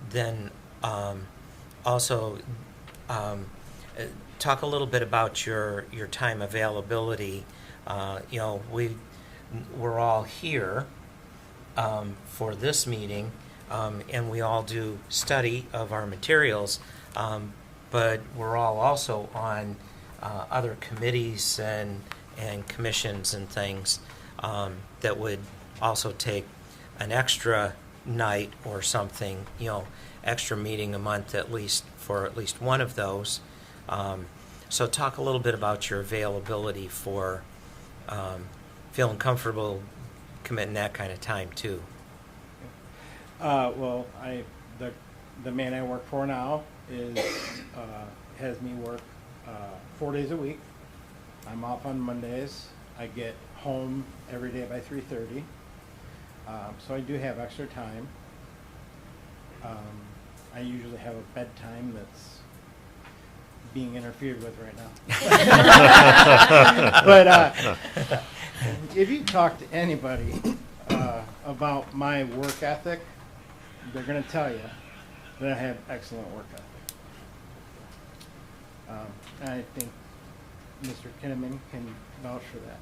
then also talk a little bit about your time availability. You know, we're all here for this meeting, and we all do study of our materials, but we're all also on other committees and commissions and things that would also take an extra night or something, you know, extra meeting a month at least for at least one of those. So talk a little bit about your availability for feeling comfortable committing that kind of time too. Well, the man I work for now has me work 4 days a week. I'm off on Mondays. I get home every day by 3:30. So I do have extra time. I usually have a bedtime that's being interfered with right now. But if you talk to anybody about my work ethic, they're going to tell you that I have excellent work ethic. And I think Mr. Kinnaman can vouch for that.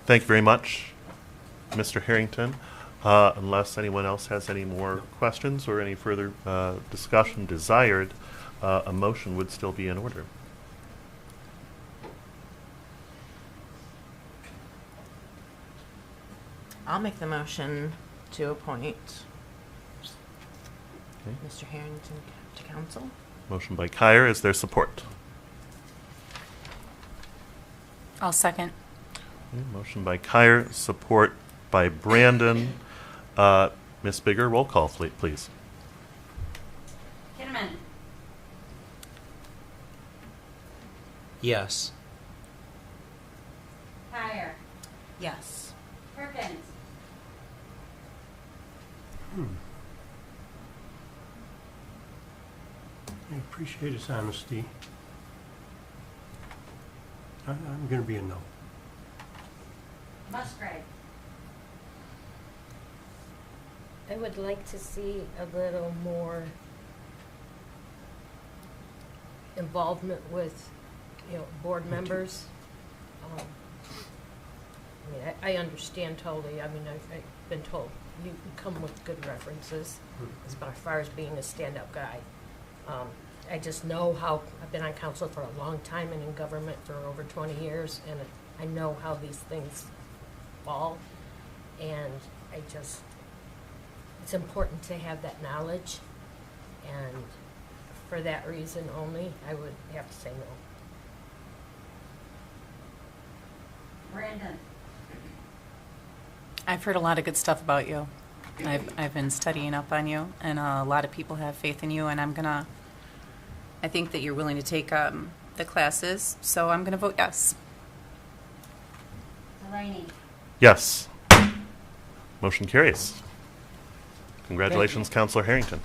Thank you very much, Mr. Harrington. Unless anyone else has any more questions or any further discussion desired, a motion would still be in order. I'll make the motion to appoint Okay. Mr. Harrington to council. Motion by Kyer. Is there support? I'll second. Okay, motion by Kyer, support by Brandon. Ms. Bigger, roll call, please. Kinnaman. Yes. Kyer. Yes. Perkins. I appreciate his honesty. I'm going to be a no. Musgrave. I would like to see a little more involvement with, board members. I understand totally. I've been told you come with good references as far as being a stand-up guy. I just know how, I've been on council for a long time and in government for over 20 years, and I know how these things fall, and it's important to have that knowledge, and for that reason only, I would have to say no. Brandon. I've heard a lot of good stuff about you. I've been studying up on you, and a lot of people have faith in you, and I think that you're willing to take the classes, so I'm gonna vote yes. Delaney. Yes. Motion carries. Congratulations, Counselor Harrington.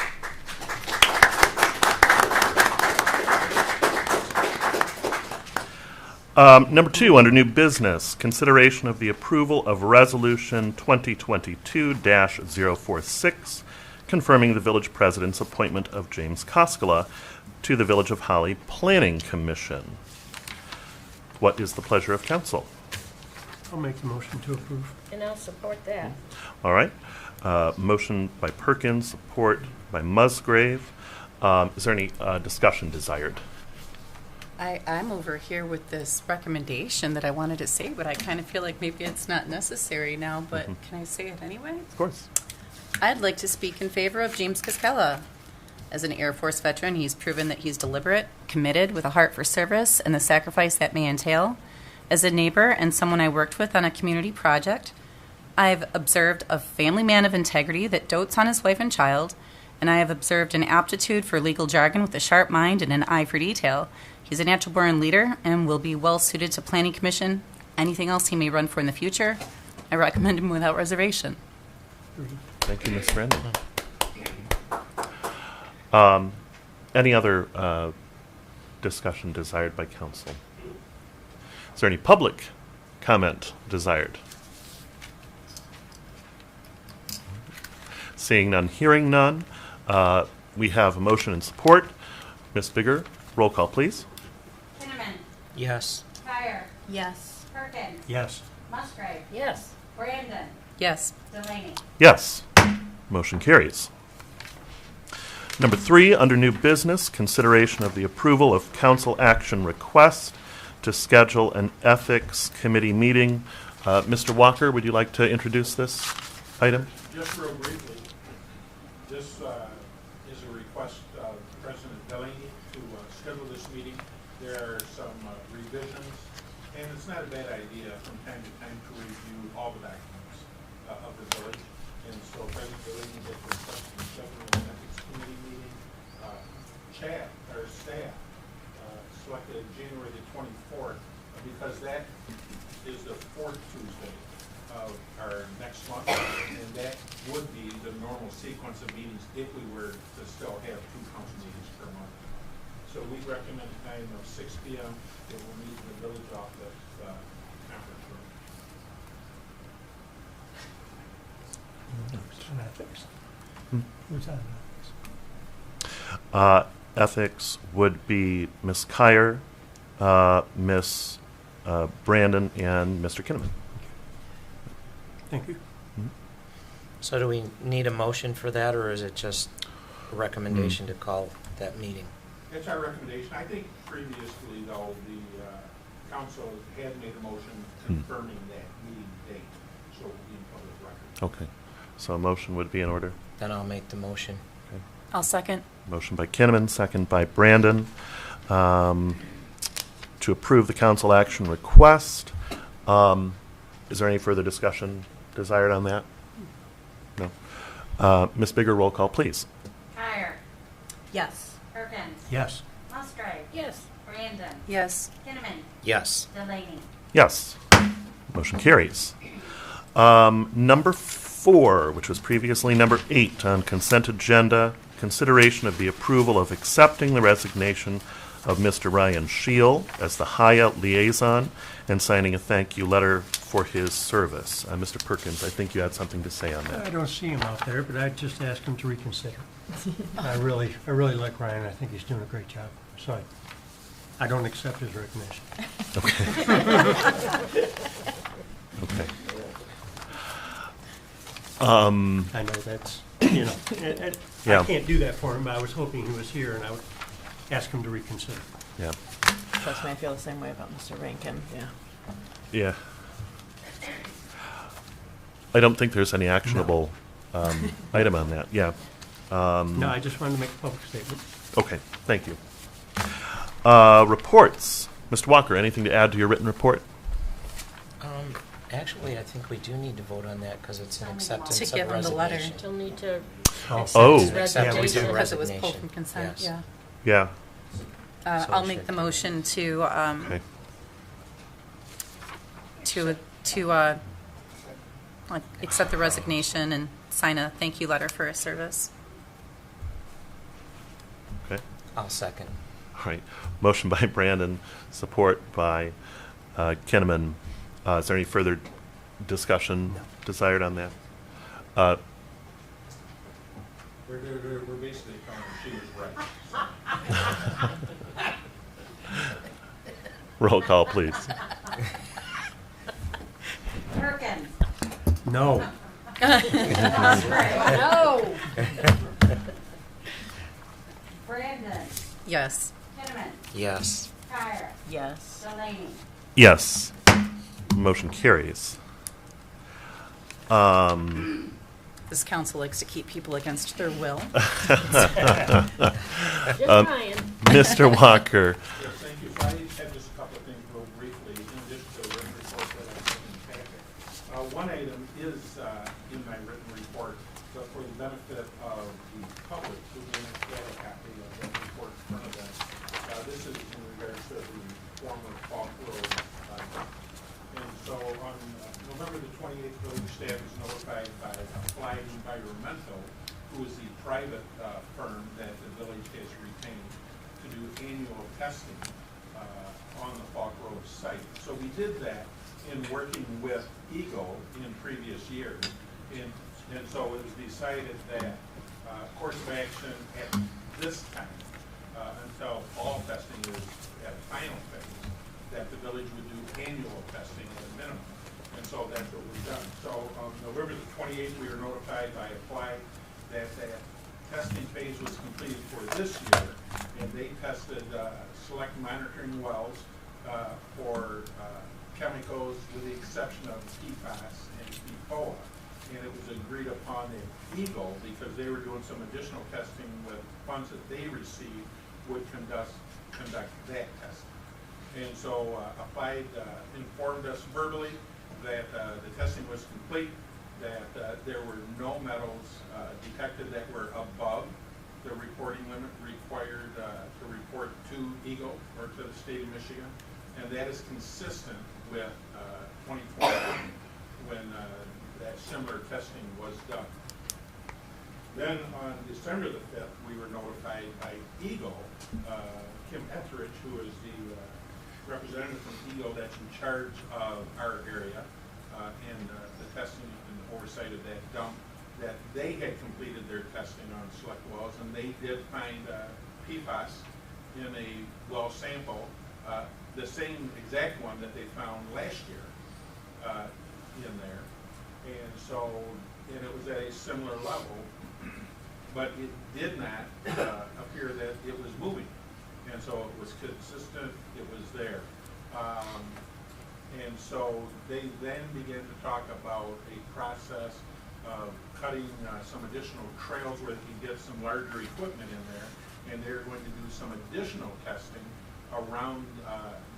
Number 2, under new business, consideration of the approval of Resolution 2022-046, confirming the village president's appointment of James Koskela to the Village of Holly Planning Commission. What is the pleasure of council? I'll make the motion to approve. And I'll support that. All right. Motion by Perkins, support by Musgrave. Is there any discussion desired? I'm over here with this recommendation that I wanted to say, but I kind of feel like maybe it's not necessary now, but can I say it anyway? Of course. I'd like to speak in favor of James Koskela. As an Air Force veteran, he's proven that he's deliberate, committed, with a heart for service and the sacrifice that may entail. As a neighbor and someone I worked with on a community project, I've observed a family man of integrity that dotes on his wife and child, and I have observed an aptitude for legal jargon with a sharp mind and an eye for detail. He's a natural-born leader and will be well-suited to Planning Commission. Anything else he may run for in the future, I recommend him without reservation. Thank you, Ms. Brandon. Any other discussion desired by council? Is there any public comment desired? Seeing none, hearing none, we have a motion and support. Ms. Bigger, roll call, please. Kinnaman. Yes. Kyer. Yes. Perkins. Yes. Musgrave. Yes. Brandon. Yes. Delaney. Yes. Motion carries. Number 3, under new business, consideration of the approval of council action request to schedule an ethics committee meeting. Mr. Walker, would you like to introduce this item? Just real briefly, this is a request of President Delaney to schedule this meeting. There are some revisions, and it's not a bad idea from time to time to review all the documents of the village. And so President Delaney has requested to schedule an ethics committee meeting. Staff selected January the 24th because that is the 4th Tuesday of our next month, and that would be the normal sequence of meetings if we were to still have 2 council meetings per month. So we recommend a time of 6 p.m. It will meet in the village office conference room. Who's on ethics? Who's on ethics? Ethics would be Ms. Kyer, Ms. Brandon, and Mr. Kinnaman. Thank you. So do we need a motion for that, or is it just a recommendation to call that meeting? It's our recommendation. I think previously, though, the council had made a motion confirming that meeting date, so it will be in public record. Okay. So a motion would be in order. Then I'll make the motion. I'll second. Motion by Kinnaman, second by Brandon, to approve the council action request. Is there any further discussion desired on that? No. Ms. Bigger, roll call, please. Kyer. Yes. Perkins. Yes. Musgrave. Yes. Brandon. Yes. Kinnaman. Yes. Delaney. Yes. Motion carries. Number 4, which was previously number 8 on consent agenda, consideration of the approval of accepting the resignation of Mr. Ryan Scheel as the HIA liaison and signing a thank you letter for his service. Mr. Perkins, I think you had something to say on that. I don't see him out there, but I'd just ask him to reconsider. I really like Ryan. I think he's doing a great job. So I don't accept his resignation. Okay. I know that's, you know, Yeah. I can't do that for him, but I was hoping he was here, and I would ask him to reconsider. Yeah. Trust me, I feel the same way about Mr. Rankin, yeah. Yeah. I don't think there's any actionable item on that. Yeah. No, I just wanted to make a public statement. Okay, thank you. Reports. Mr. Walker, anything to add to your written report? Actually, I think we do need to vote on that because it's an acceptance To of give him the letter. resignation. Still need to Oh. accept Oh. his Yeah, we resignation. do. Because it was pulled Resignation. from consent, Yes. yeah. Yeah. So I'll it make should- the motion to, Okay. I'll accept the resignation and sign a thank you letter for his service. Okay. I'll second. All right. Motion by Brandon, support by Kinnaman. Is there any further discussion desired on that? We're basically telling her she was right. Roll call, please. Perkins. No. No. Brandon. Yes. Kinnaman. Yes. Kyer. Yes. Delaney. Yes. Motion carries. This council likes to keep people against their will. Just trying. Mr. Walker. Yes, thank you. So I had just a couple of things real briefly, in addition to the written report that I sent in the packet. One item is in my written report, but for the benefit of the public, who may not get a copy of that report in front of them. This is in regards to the former Falk Road. And so on November the 28th, village staff is notified by Applied Environmental, who is the private firm that the village has retained to do annual testing on the Falk Road site. So we did that in working with Eagle in previous years. And so it was decided that course of action at this time, until all testing is at final phase, that the village would do annual testing at a minimum. And so that's what we've done. So on November the 28th, we were notified by Applied that that testing phase was completed for this year, and they tested select monitoring wells for chemicals with the exception of PFAS and PFOA. And it was agreed upon that Eagle, because they were doing some additional testing with funds that they received, would conduct that testing. And so Applied informed us verbally that the testing was complete, that there were no metals detected that were above the reporting limit required to report to Eagle or to the state of Michigan. And that is consistent with 2020 when that similar testing was done. Then on December the 5th, we were notified by Eagle, Kim Etheridge, who is the representative from Eagle that's in charge of our area and the testing and oversight of that dump, that they had completed their testing on select wells, and they did find PFAS in a well sample, the same exact one that they found last year in there. And so, and it was at a similar level, but it did not appear that it was moving. And so it was consistent, it was there. And so they then began to talk about a process of cutting some additional trails where they can get some larger equipment in there, and they're going to do some additional testing around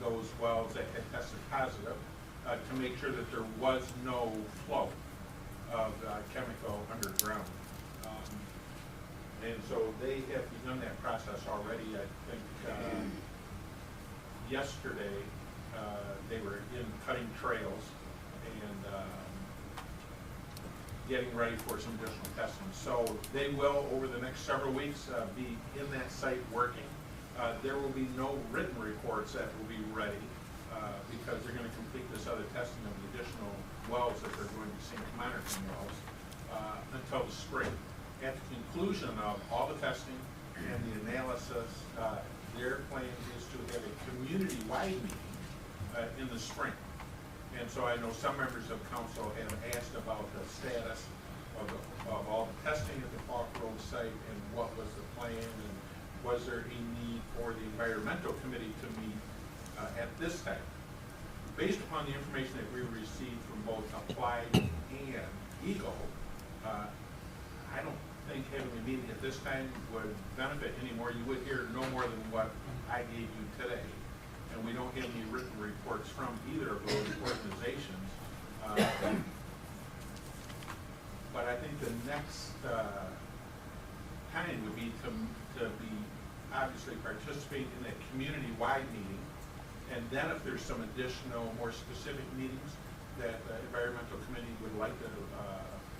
those wells that had tested positive to make sure that there was no flow of chemical underground. And so they have begun that process already. I think yesterday they were in cutting trails and getting ready for some additional testing. So they will, over the next several weeks, be in that site working. There will be no written reports that will be ready because they're going to complete this other testing of the additional wells that they're going to be seeing, monitoring wells, until the spring. At the conclusion of all the testing and the analysis, their plan is to have a community-wide meeting in the spring. And so I know some members of council have asked about the status of all the testing at the Falk Road site and what was the plan and was there a need for the environmental committee to meet at this time. Based upon the information that we received from both Applied and Eagle, I don't think having a meeting at this time would benefit anymore. You would hear no more than what I gave you today. And we don't get any written reports from either of those organizations. But I think the next time would be to be obviously participate in a community-wide meeting. And then if there's some additional, more specific meetings, that the environmental committee would like to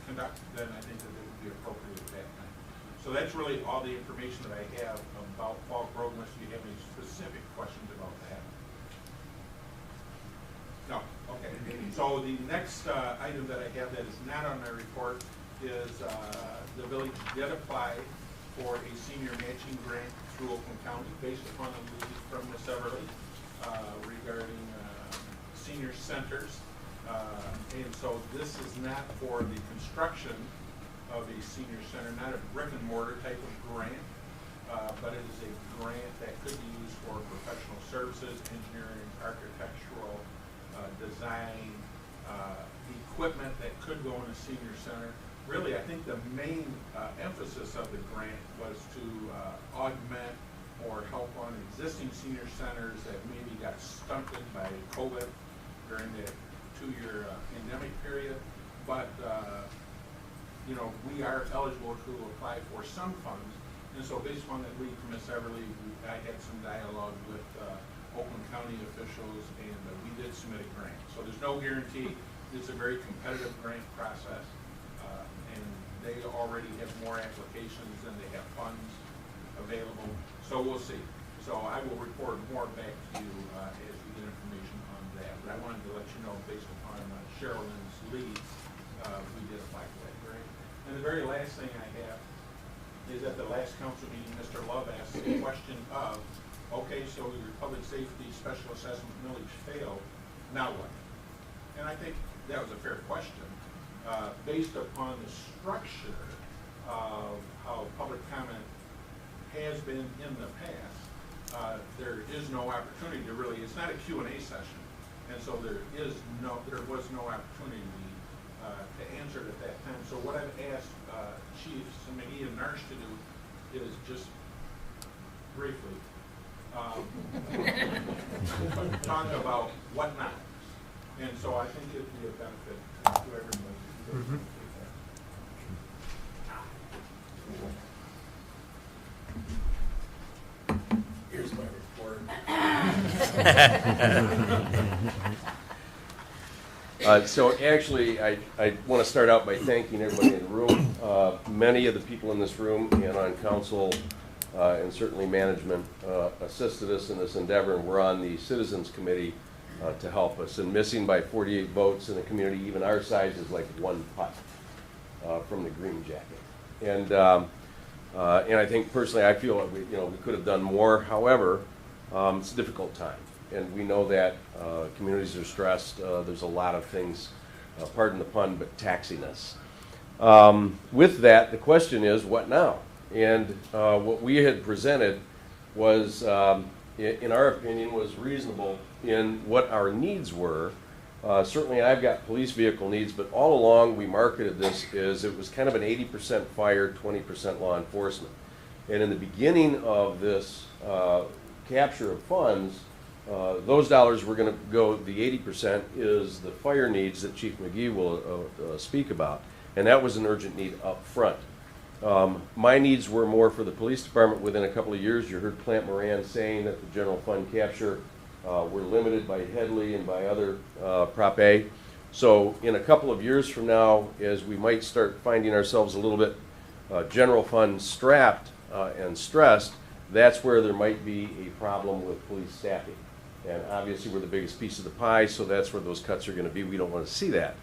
conduct, then I think that it would be appropriate at that time. So that's really all the information that I have about Fall Grove, unless you have any specific questions about that. No, okay. So the next item that I have that is not on my report is the village did apply for a senior matching grant through Oakland County based upon a lead from Ms. Everly regarding senior centers. And so this is not for the construction of a senior center, not a brick and mortar type of grant, but it is a grant that could be used for professional services, engineering, architectural, design, equipment that could go in a senior center. Really, I think the main emphasis of the grant was to augment or help on existing senior centers that maybe got stunted by COVID during the 2-year pandemic period. But, you know, we are eligible to apply for some funds. And so based on that lead from Ms. Everly, I had some dialogue with Oakland County officials, and we did submit a grant. So there's no guarantee. It's a very competitive grant process. And they already have more applications than they have funds available. So we'll see. So I will report more back to you as we get information on that. But I wanted to let you know, based upon Sherilyn's lead, we did apply for that grant. And the very last thing I have is at the last council meeting, Mr. Love asked the question of, okay, so your public safety special assessment millage failed, now what? And I think that was a fair question. Based upon the structure of how public comment has been in the past, there is no opportunity to really, it's not a Q&A session, and so there was no opportunity to answer it at that time. So what I've asked Chiefs McGee and Narsh to do is just briefly talk about what not. And so I think it would be a benefit to everybody. Mm-hmm. Here's my report. So actually, I want to start out by thanking everybody in the room. Many of the people in this room and on council and certainly management assisted us in this endeavor, and we're on the Citizens Committee to help us. And missing by 48 votes in a community even our size is like one putt from the Green Jacket. And I think personally, I feel we could have done more. However, it's a difficult time, and we know that communities are stressed. There's a lot of things, pardon the pun, but taxing us. With that, the question is, what now? And what we had presented was, in our opinion, was reasonable in what our needs were. Certainly I've got police vehicle needs, but all along we marketed this as it was kind of an 80% fire, 20% law enforcement. And in the beginning of this capture of funds, those dollars were going to go, the 80% is the fire needs that Chief McGee will speak about. And that was an urgent need up front. My needs were more for the police department within a couple of years. You heard Plant Moran saying that the general fund capture we're limited by Headley and by other Prop A. So in a couple of years from now, as we might start finding ourselves a little bit general fund strapped and stressed, that's where there might be a problem with police staffing. And obviously we're the biggest piece of the pie, so that's where those cuts are going to be. We don't want to see that.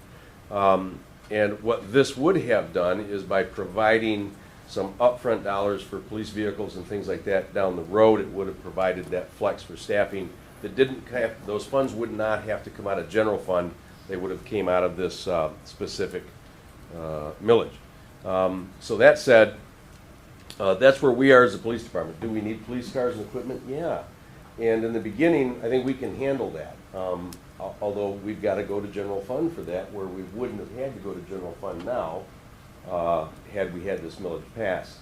And what this would have done is by providing some upfront dollars for police vehicles and things like that down the road, it would have provided that flex for staffing. That didn't have, those funds would not have to come out of general fund. They would have came out of this specific millage. So that said, that's where we are as a police department. Do we need police cars and equipment? Yeah. And in the beginning, I think we can handle that. Although we've got to go to general fund for that, where we wouldn't have had to go to general fund now had we had this millage passed.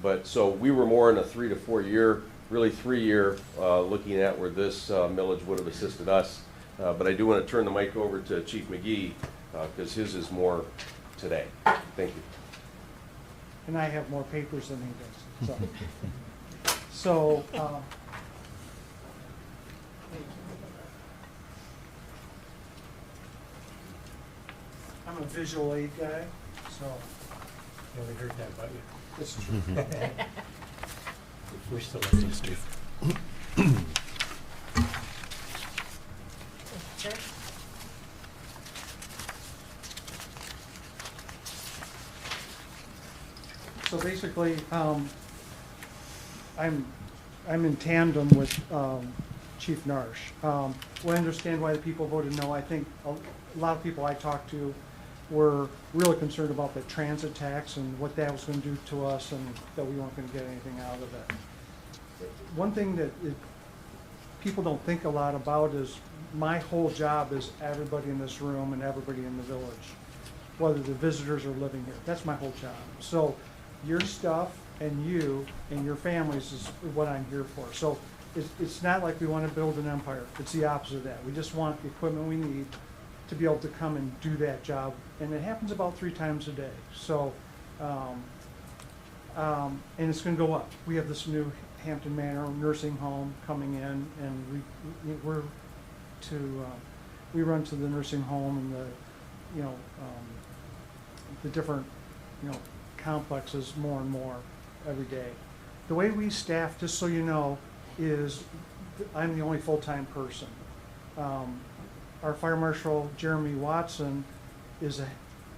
But so we were more in a 3 to 4 year, really 3 year, looking at where this millage would have assisted us. But I do want to turn the mic over to Chief McGee because his is more today. Thank you. And I have more papers than he does. So, I'm a visual aid guy, so Yeah, we heard that about you. it's true. We still love you, Steve. Sir? So basically, I'm in tandem with Chief Narsh. We understand why the people voted no. I think a lot of people I talked to were really concerned about the transit tax and what that was going to do to us, and that we weren't going to get anything out of it. One thing that people don't think a lot about is my whole job is everybody in this room and everybody in the village, whether the visitors are living here. That's my whole job. So your stuff and you and your families is what I'm here for. So it's not like we want to build an empire. It's the opposite of that. We just want the equipment we need to be able to come and do that job. And it happens about 3 times a day. So, and it's going to go up. We have this new Hampton Manor nursing home coming in, and we run to the nursing home and the different, complexes more and more every day. The way we staff, just so you know, is I'm the only full-time person. Our Fire Marshal, Jeremy Watson, is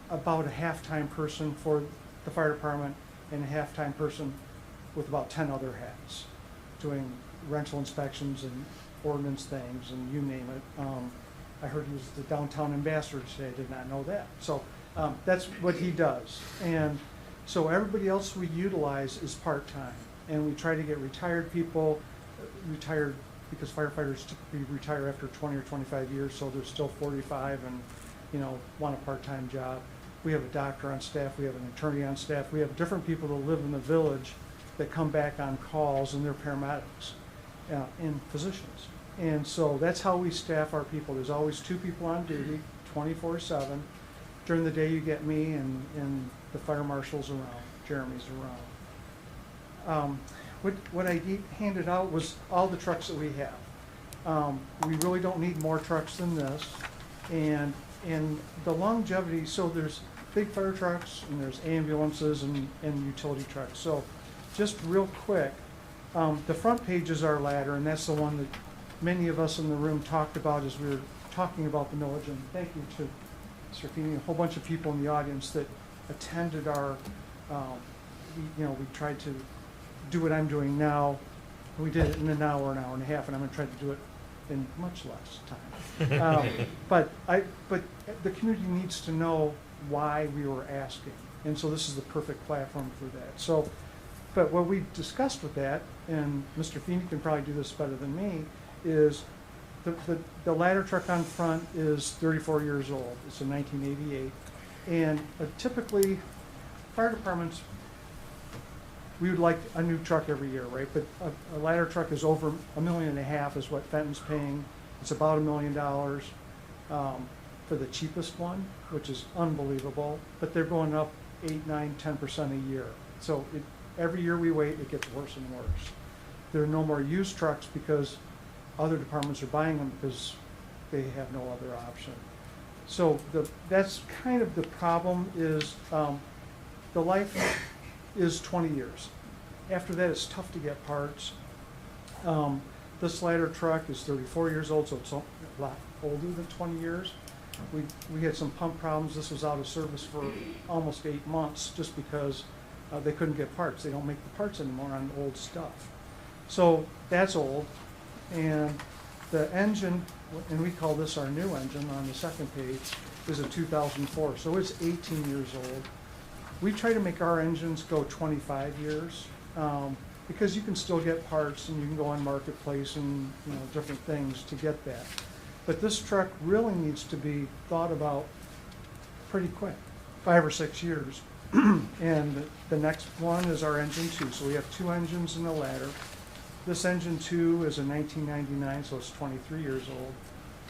about a half-time person for the fire department and a half-time person with about 10 other hats, doing rental inspections and ordinance things and you name it. I heard he was the downtown ambassador today. I did not know that. So that's what he does. And so everybody else we utilize is part-time. And we try to get retired people, retired because firefighters typically retire after 20 or 25 years, so they're still 45 and, want a part-time job. We have a doctor on staff, we have an attorney on staff, we have different people that live in the village that come back on calls, and they're paramedics and physicians. And so that's how we staff our people. There's always 2 people on duty, 24/7. During the day you get me and the fire marshal's around, Jeremy's around. What I handed out was all the trucks that we have. We really don't need more trucks than this. And the longevity, so there's big fire trucks and there's ambulances and utility trucks. So just real quick, the front page is our ladder, and that's the one that many of us in the room talked about as we were talking about the millage. And thank you to Mr. Feeney, a whole bunch of people in the audience that attended our, we tried to do what I'm doing now. We did it in an hour and a half, and I'm going to try to do it in much less time. But the community needs to know why we were asking, and so this is the perfect platform for that. So, but what we discussed with that, and Mr. Feeney can probably do this better than me, is the ladder truck on front is 34 years old. It's a 1988, and typically fire departments, we would like a new truck every year, right? But a ladder truck is over $1.5 million is what Fenton's paying. It's about $1 million for the cheapest one, which is unbelievable. But they're going up 8, 9, 10% a year. So every year we wait, it gets worse and worse. There are no more used trucks because other departments are buying them because they have no other option. So that's kind of the problem is the life is 20 years. After that, it's tough to get parts. This ladder truck is 34 years old, so it's a lot older than 20 years. We had some pump problems. This was out of service for almost 8 months just because they couldn't get parts. They don't make the parts anymore on old stuff. So that's old. And the engine, and we call this our new engine on the second page, is a 2004. So it's 18 years old. We try to make our engines go 25 years because you can still get parts and you can go on Marketplace and different things to get that. But this truck really needs to be thought about pretty quick, 5 or 6 years. And the next one is our engine 2. So we have 2 engines in the ladder. This engine 2 is a 1999, so it's 23 years old.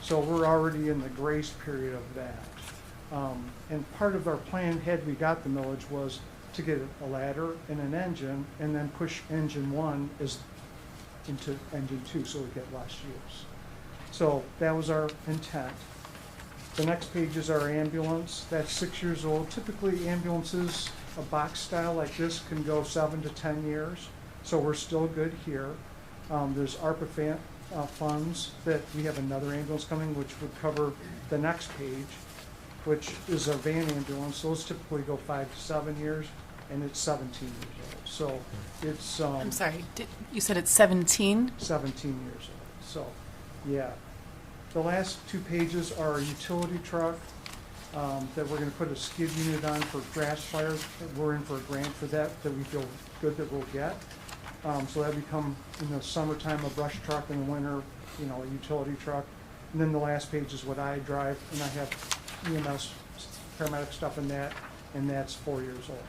So we're already in the grace period of that. And part of our plan, had we got the millage, was to get a ladder and an engine, and then push engine 1 into engine 2, so we get less use. So that was our intent. The next page is our ambulance. That's 6 years old. Typically, ambulances, a box style like this, can go 7 to 10 years. So we're still good here. There's ARPA funds that we have another ambulance coming, which would cover the next page, which is a van ambulance. Those typically go 5 to 7 years, and it's 17 years old. So it's I'm sorry, you said it's 17? 17 years old. So, yeah. The last 2 pages are a utility truck that we're going to put a skid unit on for grass fires. We're in for a grant for that we feel good that we'll get. So that become in the summertime a brush truck, in the winter, a utility truck. And then the last page is what I drive, and I have EMS paramedic stuff in that, and that's 4 years old.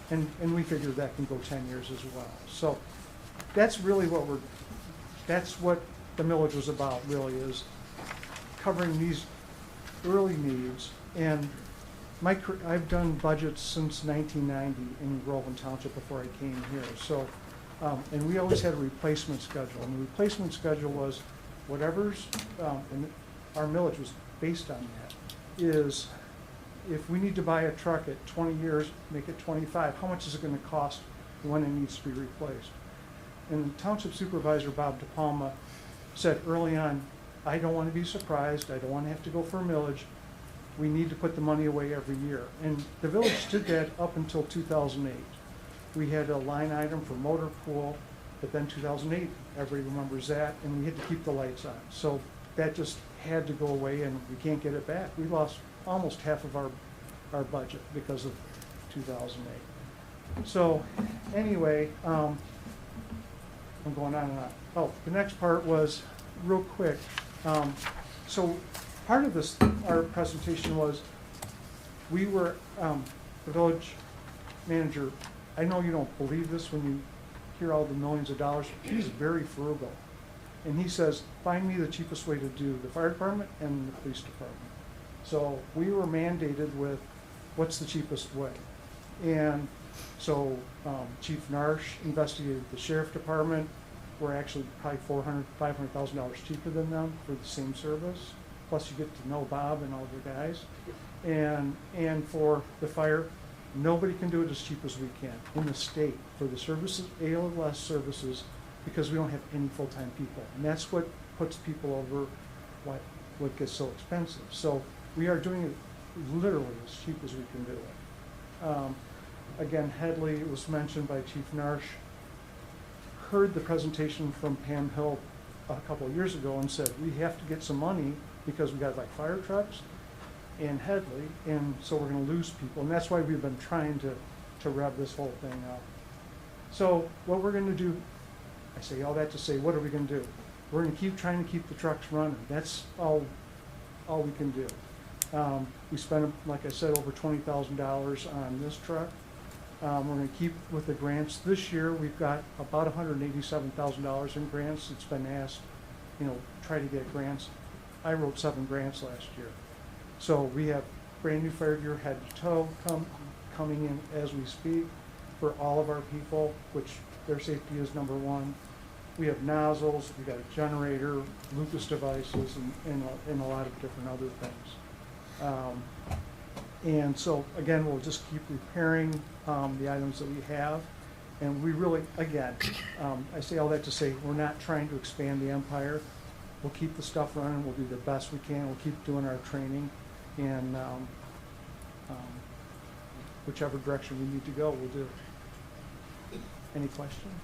And we figure that can go 10 years as well. So that's really that's what the millage was about, really, is covering these early needs. And I've done budgets since 1990 in Groveland Township before I came here. So, and we always had a replacement schedule. And the replacement schedule was whatever's, and our millage was based on that, is if we need to buy a truck at 20 years, make it 25, how much is it going to cost when it needs to be replaced? And Township Supervisor Bob DePalma said early on, I don't want to be surprised. I don't want to have to go for a millage. We need to put the money away every year. And the village did that up until 2008. We had a line item for motor pool, but then 2008, everybody remembers that, and we had to keep the lights on. So that just had to go away, and we can't get it back. We lost almost half of our budget because of 2008. So anyway, I'm going on and on. Oh, the next part was real quick. So part of this, our presentation was, we were, the village manager, I know you don't believe this when you hear all the millions of dollars, he's very frugal. And he says, find me the cheapest way to do the fire department and the police department. So we were mandated with what's the cheapest way. And so Chief Narsh investigated the sheriff department. We're actually probably $500,000 cheaper than them for the same service. Plus you get to know Bob and all the guys. And for the fire, nobody can do it as cheap as we can in the state for the services, ALS services, because we don't have any full-time people. And that's what puts people over what gets so expensive. So we are doing it literally as cheap as we can do it. Again, Headley was mentioned by Chief Narsh. Heard the presentation from Pam Hill a couple of years ago and said, we have to get some money because we got to buy fire trucks and Headley, and so we're going to lose people. And that's why we've been trying to rev this whole thing up. So what we're going to do, I say all that to say, what are we going to do? We're going to keep trying to keep the trucks running. That's all we can do. We spent, like I said, over $20,000 on this truck. We're going to keep with the grants. This year, we've got about $187,000 in grants. It's been asked, try to get grants. I wrote 7 grants last year. So we have brand new fire gear head to toe coming in as we speak for all of our people, which their safety is number one. We have nozzles, we got a generator, Lucas devices, and a lot of different other things. And so, again, we'll just keep repairing the items that we have. And we really, again, I say all that to say we're not trying to expand the empire. We'll keep the stuff running. We'll do the best we can. We'll keep doing our training. And whichever direction we need to go, we'll do. Any questions?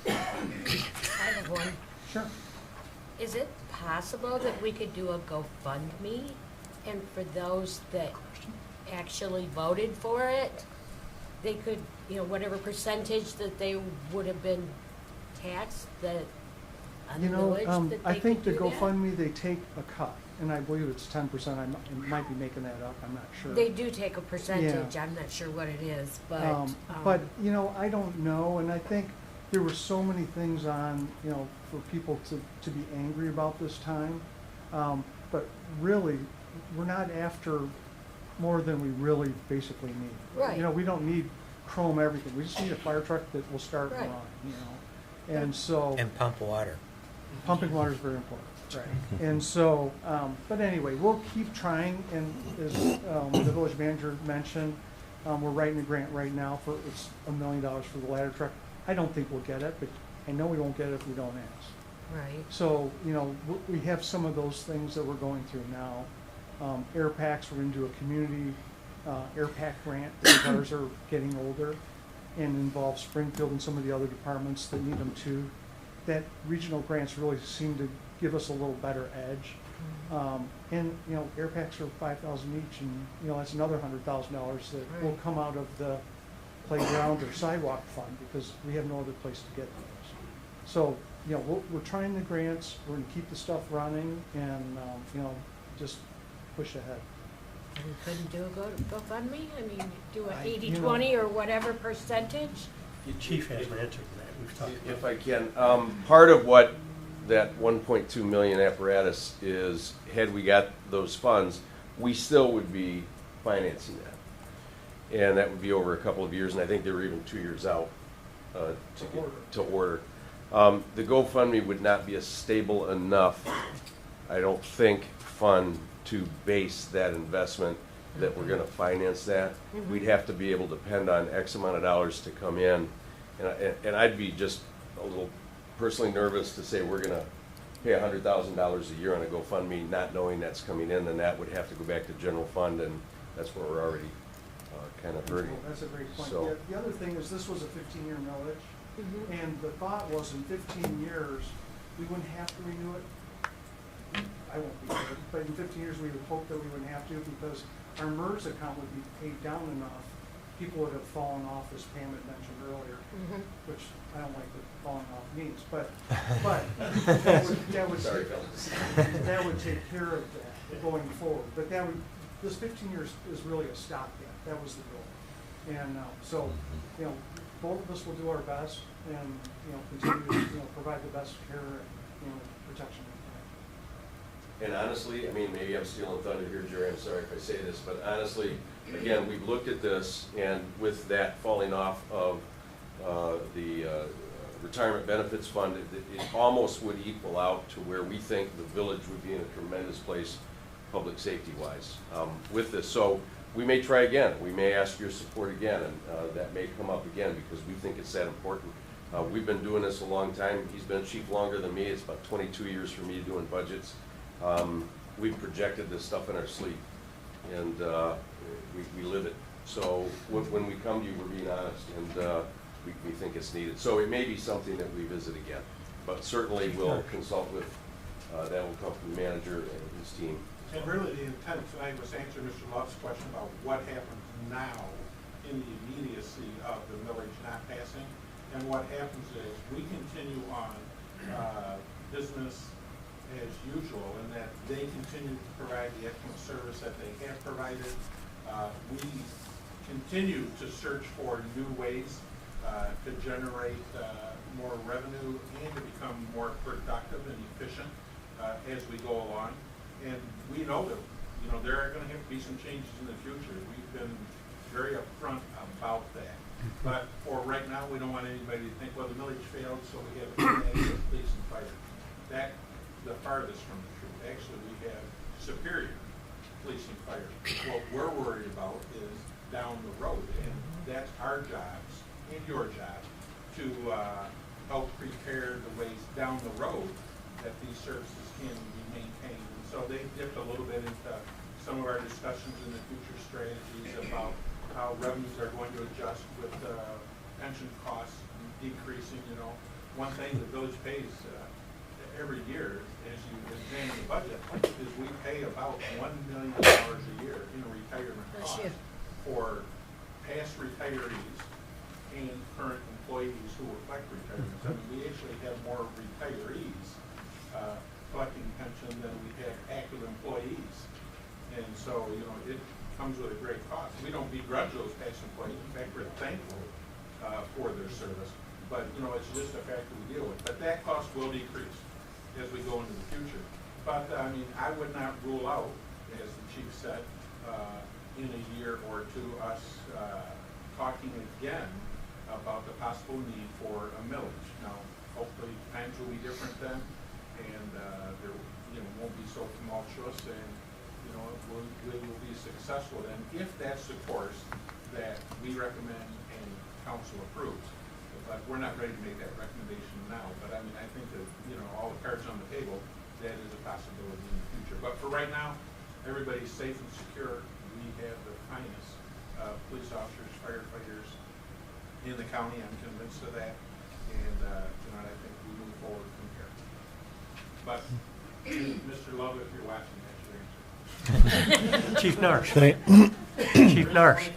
I have one. Sure. Is it possible that we could do a GoFundMe, and for those that actually voted for it, they could, whatever percentage that they would have been taxed, that on the village, that I they think the could do that? GoFundMe, they take a cut, and I believe it's 10%. I might be making that up. I'm not sure. They do take a percentage. I'm not sure what it is, but. But I don't know, and I think there were so many things on, for people to be angry about this time. But really, we're not after more than we really basically need. Right. We don't need chrome everything. We just need a fire truck that will start and Right. run, And so. And pump water. Pumping water is very important. Right. And so, but anyway, we'll keep trying, and as the village manager mentioned, we're writing a grant right now for, it's $1 million for the ladder truck. I don't think we'll get it, but I know we won't get it if we don't ask. Right. So, you know, we have some of those things that we're going through now. Air packs, we're into a community air pack grant, because ours are getting older and involves Springfield and some of the other departments that need them too. That regional grants really seem to give us a little better edge. And, you know, air packs are $5,000 each, and, you know, that's another $100,000 that will come out of the playground or sidewalk fund, because we have no other place to get those. So, you know, we're trying the grants, we're gonna keep the stuff running, and, you know, just push ahead. We couldn't do a GoFundMe? I mean, do a you 80-20 or whatever percentage? The chief has an answer to that. We've talked about If I can, part of what that 1.2 million apparatus is, had we got those funds, we still would be financing that. And that would be over a couple of years, and I think they were even 2 years out to order. The GoFundMe would not be a stable enough, I don't think, fund to base that investment that we're going to finance that. We'd have to be able to depend on X amount of dollars to come in. And I'd be just a little personally nervous to say we're going to pay $100,000 a year on a GoFundMe, not knowing that's coming in, then that would have to go back to general fund, and that's where we're already kind of hurting. That's a great point. So, The other thing is, this was a 15-year millage, and the thought was in 15 years, we wouldn't have to renew it. I won't be here, but in 15 years, we would hope that we wouldn't have to, because our MERS account would be paid down enough. People would have fallen off, as Pam had mentioned earlier, which I don't like what falling off means, but that would take care of that going forward. But that would, this 15 years is really a stopgap. That was the goal. And so, you know, both of us will do our best, and, you know, continue to, you know, provide the best care and, you know, protection. and honestly, I mean, maybe I'm stealing thunder here, Jerry, I'm sorry if I say this, but honestly, again, we've looked at this, and with that falling off of the retirement benefits fund, it almost would equal out to where we think the village would be in a tremendous place, public safety-wise, with this. So we may try again. We may ask your support again, and that may come up again, because we think it's that important. We've been doing this a long time. He's been chief longer than me. It's about 22 years for me doing budgets. We've projected this stuff in our sleep, and we live it. So when we come to you, we're being honest, and we think it's needed. So it may be something that we visit again, but certainly we'll consult with, that will come from the manager and his team. And really, the intent tonight was to answer Mr. Love's question about what happens now in the immediacy of the millage not passing. And what happens is we continue on business as usual, in that they continue to provide the excellent service that they have provided. We continue to search for new ways to generate more revenue and to become more productive and efficient as we go along. And we know that, you know, there are going to have to be some changes in the future. We've been very upfront about that. But for right now, we don't want anybody to think, well, the millage failed, so we have inadequate police and fire. That's the farthest from the truth. Actually, we have superior police and fire. What we're worried about is down the road, and that's our jobs and your job to help prepare the ways down the road that these services can be maintained. And so they dipped a little bit into some of our discussions in the future strategies about how revenues are going to adjust with pension costs decreasing. You know, one thing the village pays every year, as you examine the budget, is we pay about $1 million a year in retirement costs for past retirees and current employees who reflect retirement. I mean, we actually have more retirees collecting pension than we have active employees. And so, you know, it comes with a great cost. We don't begrudge those past employees. In fact, we're thankful for their service. But, you know, it's just a fact that we deal with. But that cost will decrease as we go into the future. But, I mean, I would not rule out, as the chief said, in a year or two, us talking again about the possible need for a millage. Now, hopefully times will be different then, there, won't be so tumultuous, and, we will be successful then, if that's the course that we recommend and council approves. But we're not ready to make that recommendation now, but I mean, I think that, all the cards on the table, that is a possibility in the future. But for right now, everybody's safe and secure. We have the finest police officers, firefighters in the county. I'm convinced of that. And, I think we move forward from here. But, Mr. Love, if you're watching, that's your answer. Chief Narsh. Chief Narsh.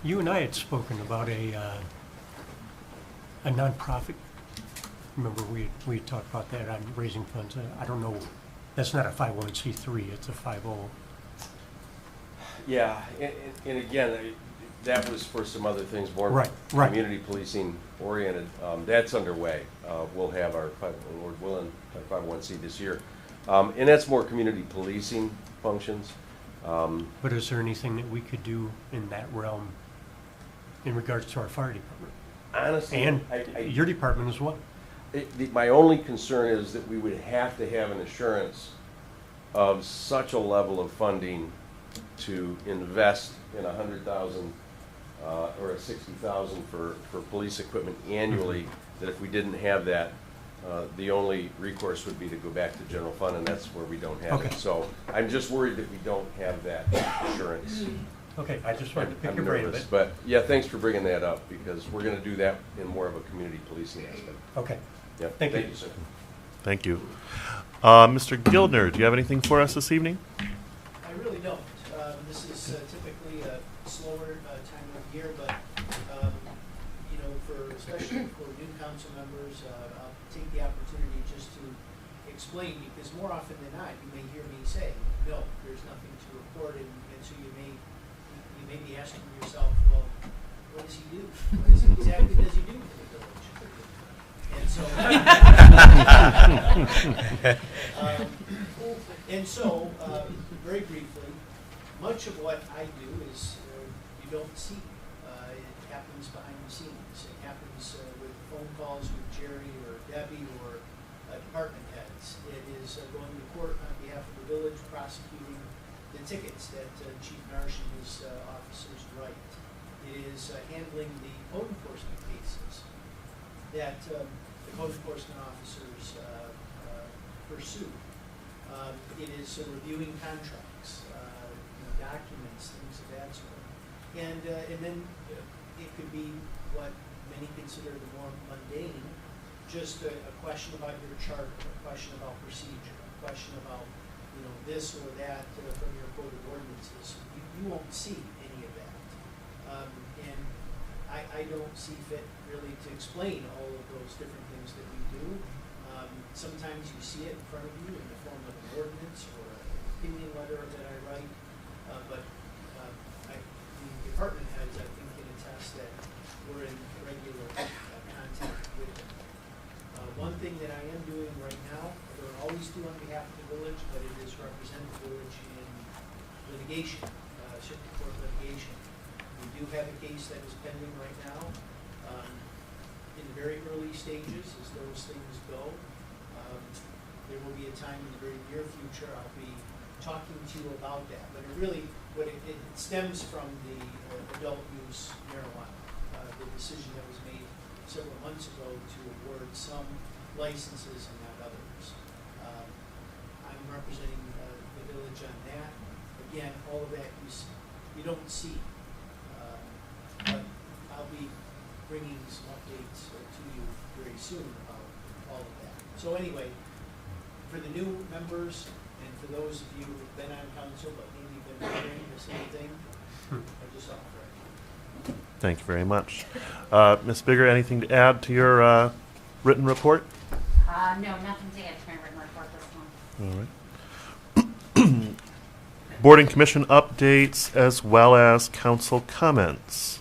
You and I had spoken about a nonprofit. Remember, we had talked about that on raising funds. I don't know. That's not a 501c3. It's a 50. Yeah, and again, that was for some other things more Right. community policing oriented. That's underway. We'll have our, Lord willing, our 501c this year. And that's more community policing functions. But is there anything that we could do in that realm in regards to our fire department? Honestly, and your department as well? My only concern is that we would have to have an assurance of such a level of funding to invest in $100,000 or a $60,000 for police equipment annually. That if we didn't have that, the only recourse would be to go back to general fund, and that's where we don't have it. So I'm just worried that we don't have that assurance. Okay, I just wanted to pick your brain a bit. But yeah, thanks for bringing that up, because we're going to do that in more of a community policing aspect. Okay. Yeah. Thank you. Sir. Thank you. Mr. Gildner, do you have anything for us this evening? I really don't. This is typically a slower time of year, but especially for new council members, I'll take the opportunity just to explain, because more often than not, you may hear me say, no, there's nothing to report, and so you may be asking yourself, well, what does he do? What exactly does he do for the village? And so, very briefly, much of what I do is you don't see. It happens behind the scenes. It happens with phone calls with Jerry or Debbie or department heads. It is going to court on behalf of the village, prosecuting the tickets that Chief Narsh and his officers write. It is handling the code enforcement cases that the code enforcement officers pursue. It is reviewing contracts, documents, things of that sort. And then it could be what many consider the more mundane, just a question about your charter, a question about procedure, a question about this or that from your code of ordinances. You won't see any of that. And I don't see fit really to explain all of those different things that we do. Sometimes you see it in front of you in the form of an ordinance or an opinion letter that I write, but the department heads, I think, can attest that we're in regular contact with them. One thing that I am doing right now, I don't always do on behalf of the village, but it is represent the village in litigation, circuit court litigation. We do have a case that is pending right now. In the very early stages, as those things go, there will be a time in the very near future I'll be talking to you about that. But it really, it stems from the adult use marijuana, the decision that was made several months ago to award some licenses and not others. I'm representing the village on that. Again, all of that you don't see, but I'll be bringing some updates to you very soon about all of that. So anyway, for the new members and for those of you who've been on council but maybe been wondering the same thing, I just offer it. Thank you very much. Ms. Bigger, anything to add to your written report? No, nothing to add to my written report this month. All right. Board and commission updates as well as council comments.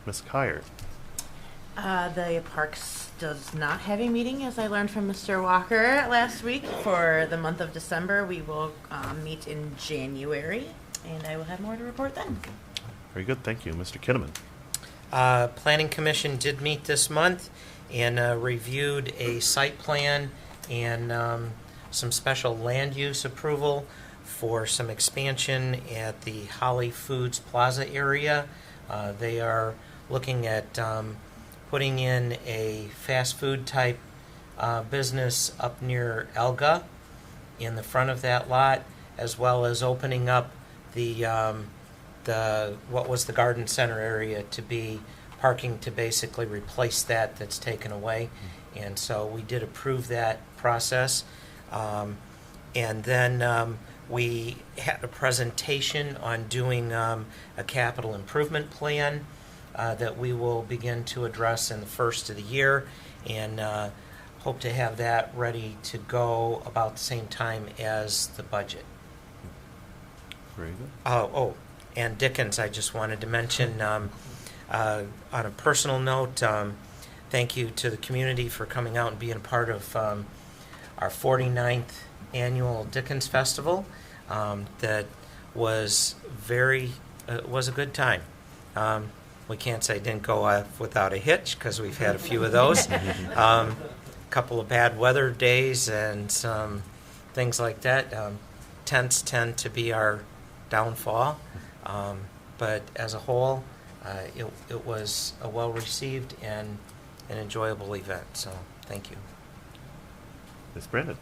Ms. Kyer. The Parks does not have a meeting, as I learned from Mr. Walker last week. For the month of December, we will meet in January, and I will have more to report then. Very good, thank you. Mr. Kinnaman. Planning Commission did meet this month and reviewed a site plan and some special land use approval for some expansion at the Holly Foods Plaza area. They are looking at putting in a fast food type business up near Elga in the front of that lot, as well as opening up the what was the garden center area to be parking to basically replace that's taken away. And so we did approve that process. And then we had a presentation on doing a capital improvement plan that we will begin to address in the first of the year, and hope to have that ready to go about the same time as the budget. Very good. And Dickens, I just wanted to mention, on a personal note, thank you to the community for coming out and being a part of our 49th annual Dickens Festival. That was was a good time. We can't say it didn't go off without a hitch, because we've had a few of those. Couple of bad weather days and some things like that. Tents tend to be our downfall, but as a whole, it was a well-received and an enjoyable event, so thank you. Ms. Brandon.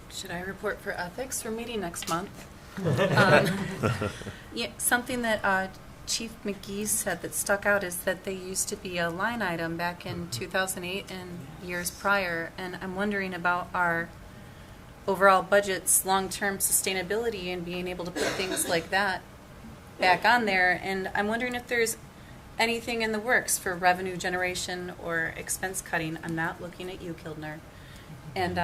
Should I report for ethics? We're meeting next month. Yeah, something that Chief McGee said that stuck out is that they used to be a line item back in 2008 and years prior, and I'm wondering about our overall budget's long-term sustainability and being able to put things like that back on there, and I'm wondering if there's anything in the works for revenue generation or expense cutting. I'm not looking at you, Kildner. And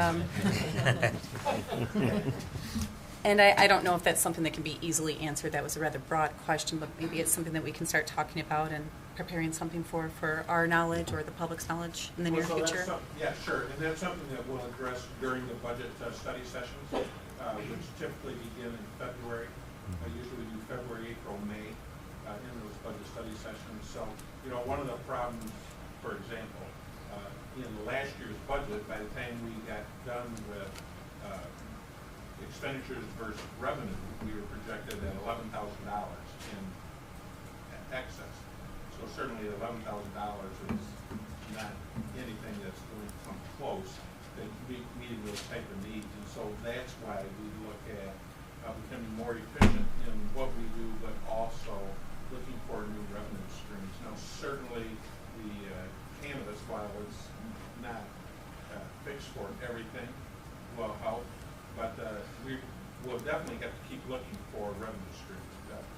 and I don't know if that's something that can be easily answered. That was a rather broad question, but maybe it's something that we can start talking about and preparing something for our knowledge or the public's knowledge in the near future. Yeah, sure, and that's something that we'll address during the budget study sessions, which typically begin in February. Usually we do February, April, May in those budget study sessions. So, you know, one of the problems, for example, in last year's budget, by the time we got done with expenditures versus revenue, we were projected at $11,000 in excess. So certainly $11,000 is not anything that's going to come close to meeting those type of needs. And so that's why we look at becoming more efficient in what we do, but also looking for new revenue streams. Now, certainly the cannabis, while it's not fixed for everything, will help, but we will definitely have to keep looking for revenue streams.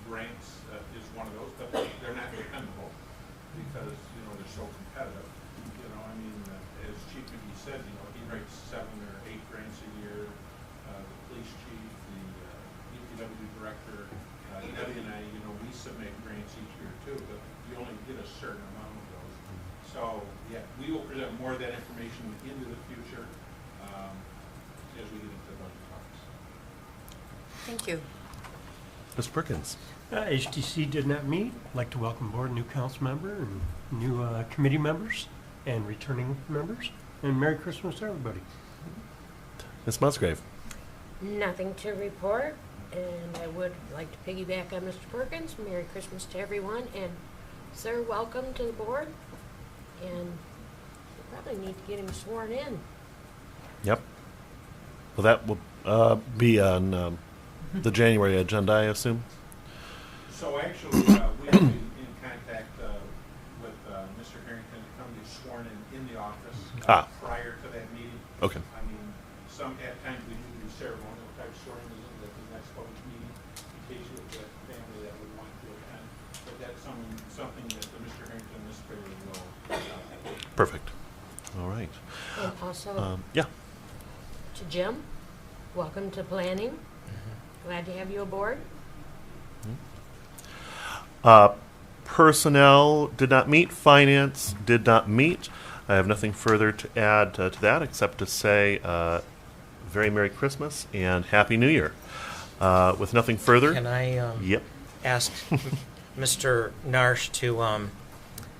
Grants is one of those, but they're not dependable because, you know, they're so competitive. You know, I mean, as Chief McGee said, you know, he writes 7 or 8 grants a year. The police chief, the DPW director, Debbie and I, you know, we submit grants each year too, but you only get a certain amount of those. So, yeah, we will present more of that information into the future as we get into the budget talks. Thank you. Mr. Perkins. HTC did not meet. I'd like to welcome aboard a new council member and new committee members and returning members. And Merry Christmas to everybody. Ms. Musgrave. Nothing to report, and I would like to piggyback on Mr. Perkins. Merry Christmas to everyone, and sir, welcome to the board. And we probably need to get him sworn in. Yep. Well, that will be on the January agenda, I assume. So actually, we have been in contact with Mr. Harrington to come get sworn in the office prior to that meeting. Okay. I mean, at times we do ceremonial type swearing in at the next public meeting in case you have a family that would want to attend. But that's something that Mr. Harrington and Ms. Perry will. Perfect. All right. And also, yeah. to Jim, welcome to planning. Glad to have you aboard. Personnel did not meet. Finance did not meet. I have nothing further to add to that except to say very Merry Christmas and Happy New Year. With nothing further. Can I ask Mr. Narsh to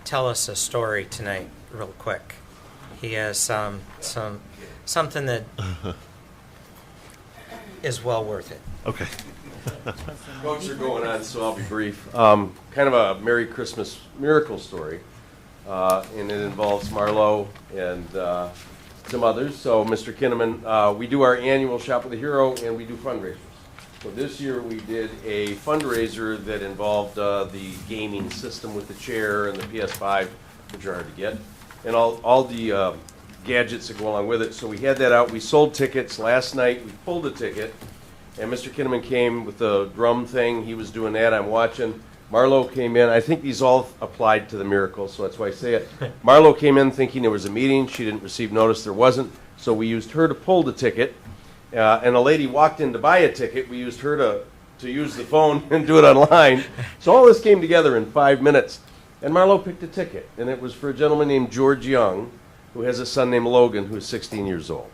tell us a story tonight real quick? He has something that is well worth it. Okay. Votes are going on, so I'll be brief. Kind of a Merry Christmas miracle story, and it involves Marlo and some others. So, Mr. Kinnaman, we do our annual Shop with a Hero, and we do fundraisers. So this year we did a fundraiser that involved the gaming system with the chair and the PS5, which are hard to get, and all the gadgets that go along with it. So we had that out. We sold tickets last night. We pulled a ticket. And Mr. Kinnaman came with the drum thing. He was doing that. I'm watching. Marlo came in. I think these all applied to the miracle, so that's why I say it. Marlo came in thinking there was a meeting. She didn't receive notice there wasn't, so we used her to pull the ticket. And a lady walked in to buy a ticket. We used her to use the phone and do it online. So all this came together in 5 minutes. And Marlo picked a ticket, and it was for a gentleman named George Young, who has a son named Logan, who is 16 years old.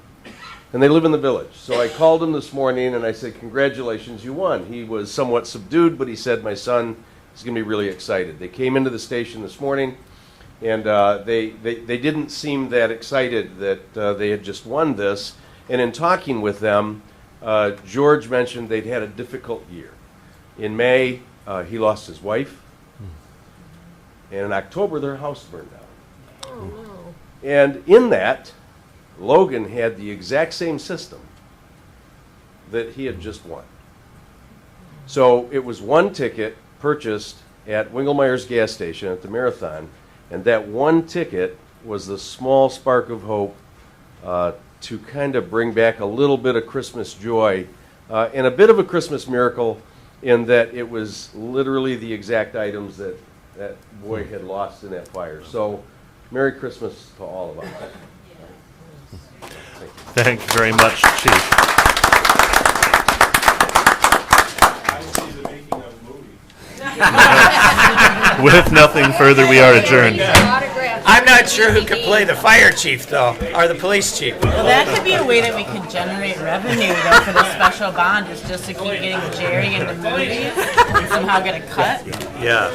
And they live in the village. So I called him this morning and I said, congratulations, you won. He was somewhat subdued, but he said, my son is going to be really excited. They came into the station this morning, and they didn't seem that excited that they had just won this. And in talking with them, George mentioned they'd had a difficult year. In May, he lost his wife. And in October, their house burned down. Oh, no. And in that, Logan had the exact same system that he had just won. So it was one ticket purchased at Wingelmeyer's gas station at the Marathon, and that one ticket was the small spark of hope to kind of bring back a little bit of Christmas joy and a bit of a Christmas miracle in that it was literally the exact items that that boy had lost in that fire. So Merry Christmas to all of us. Thank you very much, Chief. I see the making of a movie. With nothing further, we are adjourned. I'm not sure who could play the fire chief, though, or the police chief. Well, that could be a way that we could generate revenue, though, for the special bond, is just to keep getting Jerry into movies and somehow get a cut. Yeah.